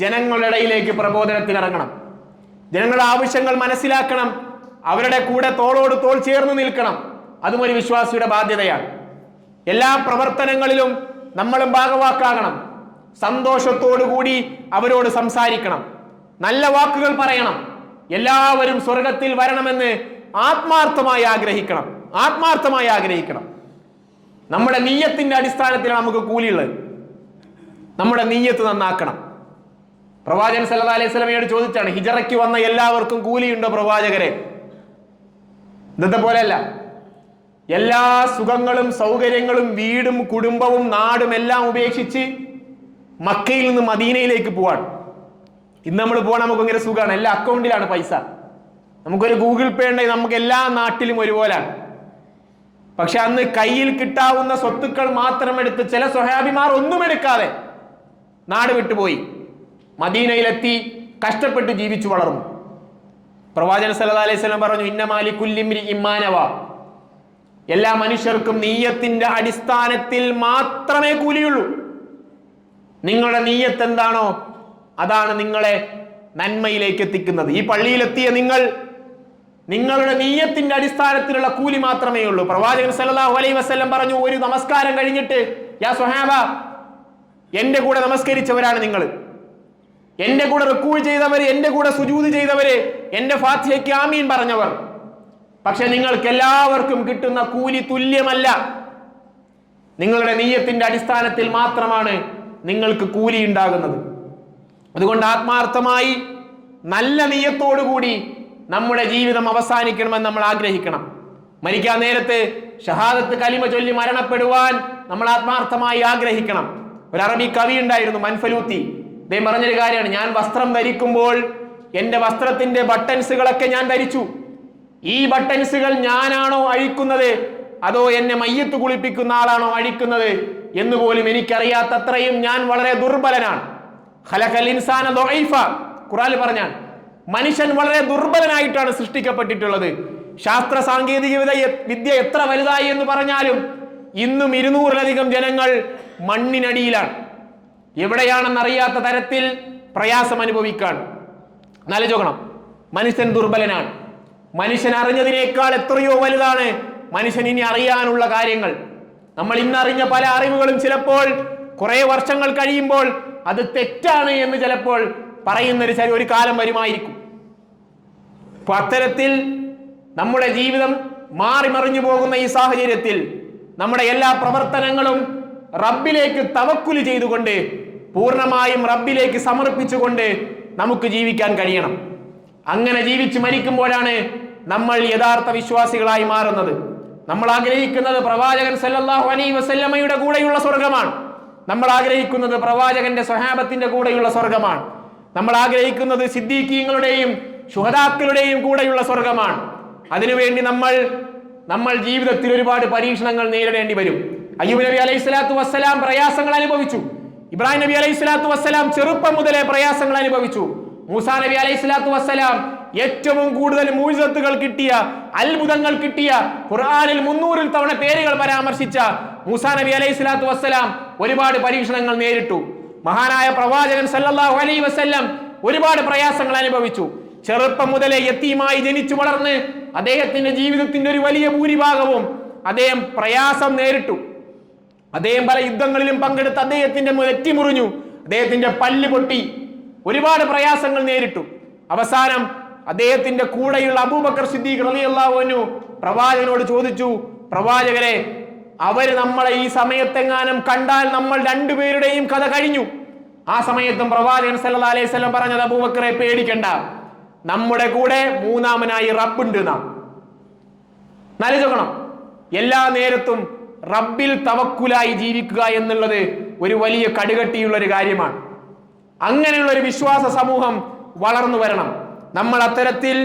ജനങ്ങളുടെ ഇടയിലേക്ക് പ്രബോധനത്തിനിറങ്ങണം. ജനങ്ങളുടെ ആവശ്യങ്ങൾ മനസ്സിലാക്കണം. അവരുടെ കൂടെ തോളോട് തോൾ ചേർന്ന് നിൽക്കണം. അതും ഒരു വിശ്വാസിയുടെ ബാധ്യതയാണ്. എല്ലാ പ്രവർത്തനങ്ങളിലും നമ്മളും ഭാഗവാക്കാകണം. സന്തോഷത്തോടുകൂടി അവരോട് സംസാരിക്കണം. നല്ല വാക്കുകൾ പറയണം. എല്ലാവരും സ്വർഗത്തിൽ വരണമെന്ന് ആത്മാർത്ഥമായി ആഗ്രഹിക്കണം. നമ്മുടെ നീയത്തിന്റെ അടിസ്ഥാനത്തിലാണ് നമുക്ക് കൂലിയുള്ളത്. നമ്മുടെ നീയത്ത് നന്നാക്കണം. പ്രവാചകൻ സല്ലല്ലാഹു അലൈഹി വസല്ലമയോട് ചോദിച്ചാണ്, ഹിജറയ്ക്ക് വന്ന എല്ലാവർക്കും കൂലിയുണ്ടോ പ്രവാചകരെ? ഇന്നത്തെ പോലെയല്ല. എല്ലാ സുഖങ്ങളും സൗകര്യങ്ങളും വീടും കുടുംബവും നാടും എല്ലാം ഉപേക്ഷിച്ച് മക്കയിൽ നിന്ന് മദീനയിലേക്ക് പോവാണ്. ഇന്ന് നമ്മൾ പോകാൻ നമുക്ക് ഭയങ്കര സുഖമാണ്. എല്ലാ അക്കൗണ്ടിലാണ് പൈസ. നമുക്കൊരു ഗൂഗിൾ പേ ഉണ്ടെങ്കിൽ നമുക്ക് എല്ലാ നാട്ടിലും ഒരുപോലാണ്. പക്ഷെ അന്ന് കയ്യിൽ കിട്ടാവുന്ന സ്വത്തുക്കൾ മാത്രം എടുത്ത് ചില സ്വഹാബിമാർ ഒന്നും എടുക്കാതെ നാട് വിട്ടുപോയി മദീനയിലെത്തി കഷ്ടപ്പെട്ട് ജീവിച്ചു വളർന്നു. പ്രവാചകൻ സല്ലല്ലാഹു അലൈഹി വസല്ലം പറഞ്ഞു, ഇന്നമാ ലികുല്ലി ഇംറിഇൻ മാ നവാ. എല്ലാ മനുഷ്യർക്കും നീയത്തിന്റെ അടിസ്ഥാനത്തിൽ മാത്രമേ കൂലിയുള്ളൂ. നിങ്ങളുടെ നീയത്ത് എന്താണോ അതാണ് നിങ്ങളെ നന്മയിലേക്ക് എത്തിക്കുന്നത്. ഈ പള്ളിയിലെത്തിയ നിങ്ങളുടെ നീയത്തിന്റെ അടിസ്ഥാനത്തിലുള്ള കൂലി മാത്രമേ ഉള്ളൂ. പ്രവാചകൻ സല്ലല്ലാഹു അലൈഹി വസല്ലം പറഞ്ഞു, ഒരു നമസ്കാരം കഴിഞ്ഞിട്ട് യാ സ്വഹാബ, എന്റെ കൂടെ നമസ്കരിച്ചവരാണ് നിങ്ങൾ, എന്റെ കൂടെ റുക്കൂഅ് ചെയ്തവര്, എന്റെ കൂടെ സുജൂദ് ചെയ്തവര്, എന്റെ ഫാത്തിഹയ്ക്ക് ആമീൻ പറഞ്ഞവർ. പക്ഷെ നിങ്ങൾക്ക് എല്ലാവർക്കും കിട്ടുന്ന കൂലി തുല്യമല്ല. നിങ്ങളുടെ നീയത്തിന്റെ അടിസ്ഥാനത്തിൽ മാത്രമാണ് നിങ്ങൾക്ക് കൂലി ഉണ്ടാകുന്നത്. അതുകൊണ്ട് ആത്മാർത്ഥമായി നല്ല നീയത്തോടുകൂടി നമ്മുടെ ജീവിതം അവസാനിക്കണമെന്ന് നമ്മൾ ആഗ്രഹിക്കണം. മരിക്കാൻ നേരത്ത് ഷഹാദത്ത് കലിമ ചൊല്ലി മരണപ്പെടുവാൻ നമ്മൾ ആത്മാർത്ഥമായി ആഗ്രഹിക്കണം. ഒരു അറബി കവി ഉണ്ടായിരുന്നു, മൻഫലൂത്തി. അദ്ദേഹം പറഞ്ഞൊരു കാര്യമാണ്, ഞാൻ വസ്ത്രം ധരിക്കുമ്പോൾ എന്റെ വസ്ത്രത്തിന്റെ ബട്ടൺസുകളൊക്കെ ഞാൻ ധരിച്ചു. ഈ ബട്ടൺസുകൾ ഞാനാണോ അഴിക്കുന്നത് അതോ എന്നെ മയ്യത്ത് കുളിപ്പിക്കുന്ന ആളാണോ അഴിക്കുന്നത് എന്ന് പോലും എനിക്കറിയാത്തത്രയും ഞാൻ വളരെ ദുർബലനാണ്. ഖലഖൽ ഇൻസാന ദുഈഫ, ഖുർആനിൽ പറഞ്ഞാൽ മനുഷ്യൻ വളരെ ദുർബലനായിട്ടാണ് സൃഷ്ടിക്കപ്പെട്ടിട്ടുള്ളത്. ശാസ്ത്ര സാങ്കേതിക വിദ്യ എത്ര വലുതായി എന്ന് പറഞ്ഞാലും ഇന്നും 200-ലധികം ജനങ്ങൾ മണ്ണിനടിയിലാണ്. എവിടെയാണെന്നറിയാത്ത തരത്തിൽ പ്രയാസം അനുഭവിക്കാൻ. ആലോചിക്കണം, മനുഷ്യൻ ദുർബലനാണ്. മനുഷ്യൻ അറിഞ്ഞതിനേക്കാൾ എത്രയോ വലുതാണ് മനുഷ്യൻ ഇനി അറിയാനുള്ള കാര്യങ്ങൾ. നമ്മൾ ഇന്നറിഞ്ഞ പല അറിവുകളും ചിലപ്പോൾ കുറെ വർഷങ്ങൾ കഴിയുമ്പോൾ അത് തെറ്റാണ് എന്ന് ചിലപ്പോൾ പറയുന്നൊരു ഒരു കാലം വരുമായിരിക്കും. അപ്പൊ അത്തരത്തിൽ നമ്മുടെ ജീവിതം മാറി മറിഞ്ഞു പോകുന്ന ഈ സാഹചര്യത്തിൽ നമ്മുടെ എല്ലാ പ്രവർത്തനങ്ങളും റബ്ബിലേക്ക് തവക്കുൽ ചെയ്തുകൊണ്ട് പൂർണ്ണമായും റബ്ബിലേക്ക് സമർപ്പിച്ചുകൊണ്ട് നമുക്ക് ജീവിക്കാൻ കഴിയണം. അങ്ങനെ ജീവിച്ച് മരിക്കുമ്പോഴാണ് നമ്മൾ യഥാർത്ഥ വിശ്വാസികളായി മാറുന്നത്. നമ്മൾ ആഗ്രഹിക്കുന്നത് പ്രവാചകൻ സല്ലല്ലാഹു അലൈഹി വസല്ലമയുടെ കൂടെയുള്ള സ്വർഗമാണ്. നമ്മൾ ആഗ്രഹിക്കുന്നത് പ്രവാചകന്റെ സ്വഹാബത്തിന്റെ കൂടെയുള്ള സ്വർഗമാണ്. നമ്മൾ ആഗ്രഹിക്കുന്നത് സിദ്ദീഖീങ്ങളുടെയും ശുഹദാക്കളുടെയും കൂടെയുള്ള സ്വർഗമാണ്. അതിനുവേണ്ടി നമ്മൾ ജീവിതത്തിൽ ഒരുപാട് പരീക്ഷണങ്ങൾ നേരിടേണ്ടി വരും. അയ്യൂബ് നബി അലൈഹി സ്വലാത്തു വസ്സലാം പ്രയാസങ്ങൾ അനുഭവിച്ചു. ഇബ്രാഹിം നബി അലൈഹി സ്വലാത്തു വസ്സലാം ചെറുപ്പം മുതലേ പ്രയാസങ്ങൾ അനുഭവിച്ചു. മൂസാ നബി അലൈഹി സ്വലാത്തു വസ്സലാം ഏറ്റവും കൂടുതൽ മുഅ്ജിസത്തുകൾ കിട്ടിയ, അത്ഭുതങ്ങൾ കിട്ടിയ, ഖുർആനിൽ 300 തവണ പേരുകൾ പരാമർശിച്ച മൂസാ നബി അലൈഹി സ്വലാത്തു വസ്സലാം ഒരുപാട് പരീക്ഷണങ്ങൾ നേരിട്ടു. മഹാനായ പ്രവാചകൻ സല്ലല്ലാഹു അലൈഹി വസല്ലം ഒരുപാട് പ്രയാസങ്ങൾ അനുഭവിച്ചു. ചെറുപ്പം മുതലേ യതീമായി ജനിച്ചു വളർന്ന് അദ്ദേഹത്തിന്റെ ജീവിതത്തിന്റെ ഒരു വലിയ ഭൂരിഭാഗവും അദ്ദേഹം പ്രയാസം നേരിട്ടു. അദ്ദേഹം പല യുദ്ധങ്ങളിലും പങ്കെടുത്ത് അദ്ദേഹത്തിന്റെ നെറ്റി മുറിഞ്ഞു, അദ്ദേഹത്തിന്റെ പല്ല് പൊട്ടി, ഒരുപാട് പ്രയാസങ്ങൾ നേരിട്ടു. അവസാനം അദ്ദേഹത്തിന്റെ കൂടെയുള്ള അബൂബക്കർ സിദ്ദീഖ് റളിയല്ലാഹു അൻഹു പ്രവാചകനോട് ചോദിച്ചു, പ്രവാചകരെ, അവര് നമ്മളെ ഈ സമയത്തെങ്ങാനും കണ്ടാൽ നമ്മൾ രണ്ടുപേരുടെയും കഥ കഴിഞ്ഞു. ആ സമയത്തും പ്രവാചകൻ സല്ലല്ലാഹു അലൈഹി വസല്ലം പറഞ്ഞത്, അബൂബക്കറെ പേടിക്കണ്ട, നമ്മുടെ കൂടെ മൂന്നാമനായി റബ്ബുണ്ട്. നാം ആലോചിക്കണം, എല്ലാ നേരത്തും റബ്ബിൽ തവക്കുലായി ജീവിക്കുക എന്നുള്ളത് ഒരു വലിയ കടുകട്ടിയുള്ള ഒരു കാര്യമാണ്. അങ്ങനെയുള്ള ഒരു വിശ്വാസ സമൂഹം വളർന്നു വരണം. നമ്മൾ അത്തരത്തിൽ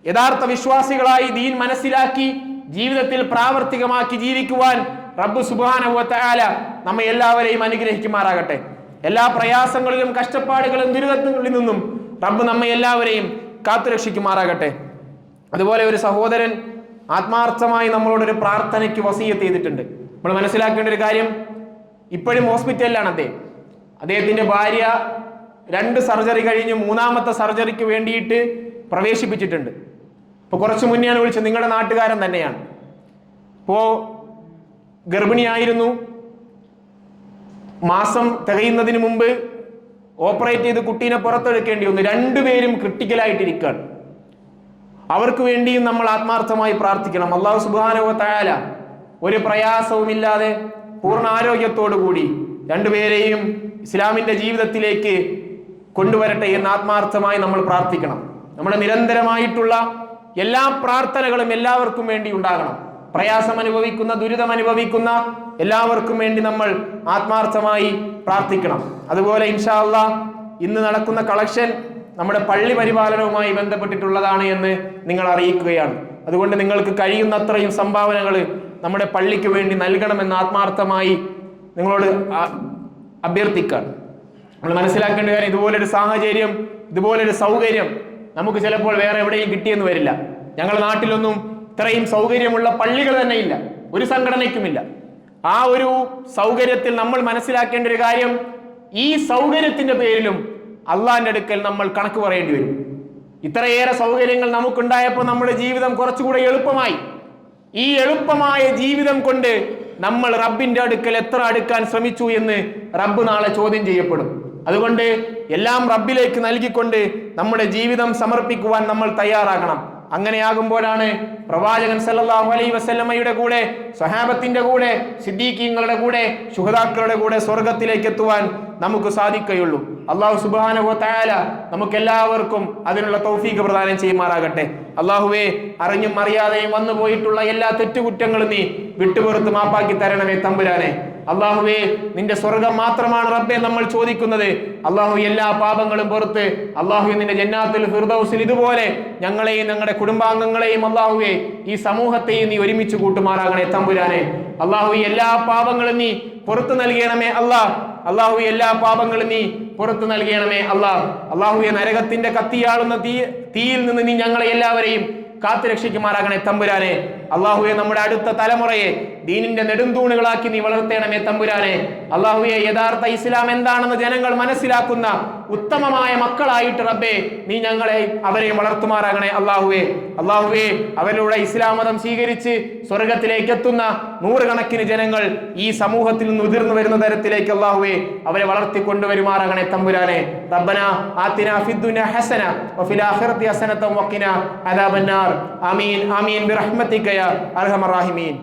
യഥാർത്ഥ വിശ്വാസികളായി ദീൻ മനസ്സിലാക്കി ജീവിതത്തിൽ പ്രാവർത്തികമാക്കി ജീവിക്കുവാൻ റബ്ബ് സുബ്ഹാനഹു വ തആല നമ്മെ എല്ലാവരെയും അനുഗ്രഹിക്കുമാറാകട്ടെ. എല്ലാ പ്രയാസങ്ങളിലും കഷ്ടപ്പാടുകളും ദുരിതങ്ങളിൽ നിന്നും റബ്ബ് നമ്മെ എല്ലാവരെയും കാത്തുരക്ഷിക്കുമാറാകട്ടെ. അതുപോലെ ഒരു സഹോദരൻ ആത്മാർത്ഥമായി നമ്മളോടൊരു പ്രാർത്ഥനയ്ക്ക് വസിയത്ത് ചെയ്തിട്ടുണ്ട്. നമ്മൾ മനസ്സിലാക്കേണ്ട ഒരു കാര്യം, ഇപ്പോഴും ഹോസ്പിറ്റലിലാണ് അദ്ദേഹത്തിന്റെ ഭാര്യ 2 സർജറി കഴിഞ്ഞ് 3ാമത്തെ സർജറിക്ക് വേണ്ടിയിട്ട് പ്രവേശിപ്പിച്ചിട്ടുണ്ട്. ഇപ്പൊ കുറച്ച് മുന്നെയാണ് വിളിച്ചത്, നിങ്ങളുടെ നാട്ടുകാരൻ തന്നെയാണ്. ഇപ്പോ ഗർഭിണിയായിരുന്നു, മാസം തികയുന്നതിന് മുമ്പ് ഓപ്പറേറ്റ് ചെയ്ത് കുട്ടീനെ പുറത്തെടുക്കേണ്ടി വന്നു. 2 പേരും ക്രിട്ടിക്കലായിട്ടിരിക്കുകയാണ്. അവർക്ക് വേണ്ടിയും നമ്മൾ ആത്മാർത്ഥമായി പ്രാർത്ഥിക്കണം. അല്ലാഹു സുബ്ഹാനഹു വ തആല ഒരു പ്രയാസവുമില്ലാതെ പൂർണ്ണ ആരോഗ്യത്തോടു കൂടി 2 പേരെയും ഇസ്ലാമിന്റെ ജീവിതത്തിലേക്ക് കൊണ്ടുവരട്ടെ എന്ന് ആത്മാർത്ഥമായി നമ്മൾ പ്രാർത്ഥിക്കണം. നമ്മുടെ നിരന്തരമായിട്ടുള്ള എല്ലാ പ്രാർത്ഥനകളും എല്ലാവർക്കും വേണ്ടി ഉണ്ടാകണം. പ്രയാസം അനുഭവിക്കുന്ന, ദുരിതം അനുഭവിക്കുന്ന എല്ലാവർക്കും വേണ്ടി നമ്മൾ ആത്മാർത്ഥമായി പ്രാർത്ഥിക്കണം. അതുപോലെ ഇൻഷാ അല്ലാഹ് ഇന്ന് നടക്കുന്ന കളക്ഷൻ നമ്മുടെ പള്ളി പരിപാലനവുമായി ബന്ധപ്പെട്ടിട്ടുള്ളതാണ് എന്ന് നിങ്ങൾ അറിയിക്കുകയാണ്. അതുകൊണ്ട് നിങ്ങൾക്ക് കഴിയുന്നത്രയും സംഭാവനകൾ നമ്മുടെ പള്ളിക്ക് വേണ്ടി നൽകണമെന്ന് ആത്മാർത്ഥമായി നിങ്ങളോട് അഭ്യർത്ഥിക്കുകയാണ്. നമ്മൾ മനസ്സിലാക്കേണ്ട കാര്യം, ഇതുപോലൊരു സാഹചര്യം, ഇതുപോലൊരു സൗകര്യം നമുക്ക് ചിലപ്പോൾ വേറെ എവിടെയും കിട്ടിയെന്ന് വരില്ല. ഞങ്ങളുടെ നാട്ടിലൊന്നും ഇത്രയും സൗകര്യമുള്ള പള്ളികൾ തന്നെ ഇല്ല, ഒരു സംഘടനയ്ക്കുമില്ല. ആ ഒരു സൗകര്യത്തിൽ നമ്മൾ മനസ്സിലാക്കേണ്ട ഒരു കാര്യം, ഈ സൗകര്യത്തിന്റെ പേരിലും അള്ളാന്റെ അടുക്കൽ നമ്മൾ കണക്ക് പറയേണ്ടി വരും. ഇത്രയേറെ സൗകര്യങ്ങൾ നമുക്കുണ്ടായപ്പോൾ നമ്മുടെ ജീവിതം കുറച്ചുകൂടെ എളുപ്പമായി. ഈ എളുപ്പമായ ജീവിതം കൊണ്ട് നമ്മൾ റബ്ബിന്റെ അടുക്കൽ എത്ര അടുക്കാൻ ശ്രമിച്ചു എന്ന് റബ്ബ് നാളെ ചോദ്യം ചെയ്യപ്പെടും. അതുകൊണ്ട് എല്ലാം റബ്ബിലേക്ക് നൽകിക്കൊണ്ട് നമ്മുടെ ജീവിതം സമർപ്പിക്കുവാൻ നമ്മൾ തയ്യാറാകണം. അങ്ങനെയാകുമ്പോഴാണ് പ്രവാചകൻ സല്ലല്ലാഹു അലൈഹി വസല്ലമയുടെ കൂടെ, സ്വഹാബത്തിന്റെ കൂടെ, സിദ്ദീഖീങ്ങളുടെ കൂടെ, ശുഹദാക്കളുടെ കൂടെ സ്വർഗത്തിലേക്ക് എത്തുവാൻ നമുക്ക് സാധിക്കുകയുള്ളൂ. അല്ലാഹു സുബ്ഹാനഹു വ തആല നമുക്കെല്ലാവർക്കും അതിനുള്ള തൗഫീഖ് പ്രദാനം ചെയ്യുമാറാകട്ടെ. അല്ലാഹുവേ, അറിഞ്ഞും അറിയാതെയും വന്നു പോയിട്ടുള്ള എല്ലാ തെറ്റുകുറ്റങ്ങളും നീ വിട്ടുപുറത്ത് മാപ്പാക്കി തരണമേ തമ്പുരാനെ. അല്ലാഹുവേ, നിന്റെ സ്വർഗം മാത്രമാണ് റബ്ബേ നമ്മൾ ചോദിക്കുന്നത്. അല്ലാഹു എല്ലാ പാപങ്ങളും പുറത്ത് അല്ലാഹു നിന്റെ ജന്നാത്തുൽ ഫിർദൗസിൽ ഇതുപോലെ ഞങ്ങളെയും ഞങ്ങളുടെ കുടുംബാംഗങ്ങളെയും അല്ലാഹുവേ ഈ സമൂഹത്തെയും നീ ഒരുമിച്ച് കൂട്ടുമാറാകണേ തമ്പുരാനെ. അല്ലാഹു എല്ലാ പാപങ്ങളും നീ പുറത്തു നൽകണമേ അല്ലാഹ്. അല്ലാഹു എല്ലാ പാപങ്ങളും നീ പുറത്തു നൽകണമേ അല്ലാഹ്. അല്ലാഹുവേ, നരകത്തിന്റെ കത്തിയാളുന്ന തീയിൽ നിന്ന് നീ ഞങ്ങളെ എല്ലാവരെയും കാത്തു രക്ഷിക്കുമാറാകണേ തമ്പുരാനെ. അല്ലാഹുവേ, നമ്മുടെ അടുത്ത തലമുറയെ ദീനിന്റെ നെടുന്തൂണുകളാക്കി നീ വളർത്തേണമേ തമ്പുരാനെ. അല്ലാഹുവേ, യഥാർത്ഥ ഇസ്ലാം എന്താണെന്ന് ജനങ്ങൾ മനസ്സിലാക്കുന്ന ഉത്തമമായ മക്കളായിട്ട് റബ്ബേ നീ അവരെ വളർത്തുമാറാകണേ അല്ലാഹുവേ. അല്ലാഹുവേ, അവരിലൂടെ ഇസ്ലാം മതം സ്വീകരിച്ച് സ്വർഗത്തിലേക്ക് എത്തുന്ന നൂറുകണക്കിന് ജനങ്ങൾ ഈ സമൂഹത്തിൽ നിന്ന് ഉതിർന്നു വരുന്ന തരത്തിലേക്ക് അല്ലാഹുവേ അവരെ വളർത്തിക്കൊണ്ടുവരുമാറാകണേ തമ്പുരാനെ. റബ്ബനാ ആതിനാ ഫിദ്ദുനിയ ഹസന വഫിൽ ആഖിറതി ഹസനത വഖിനാ അദാബന്നാർ. ആമീൻ ആമീൻ ബിറഹ്മതിക യാ അർഹമർ റഹീമീൻ.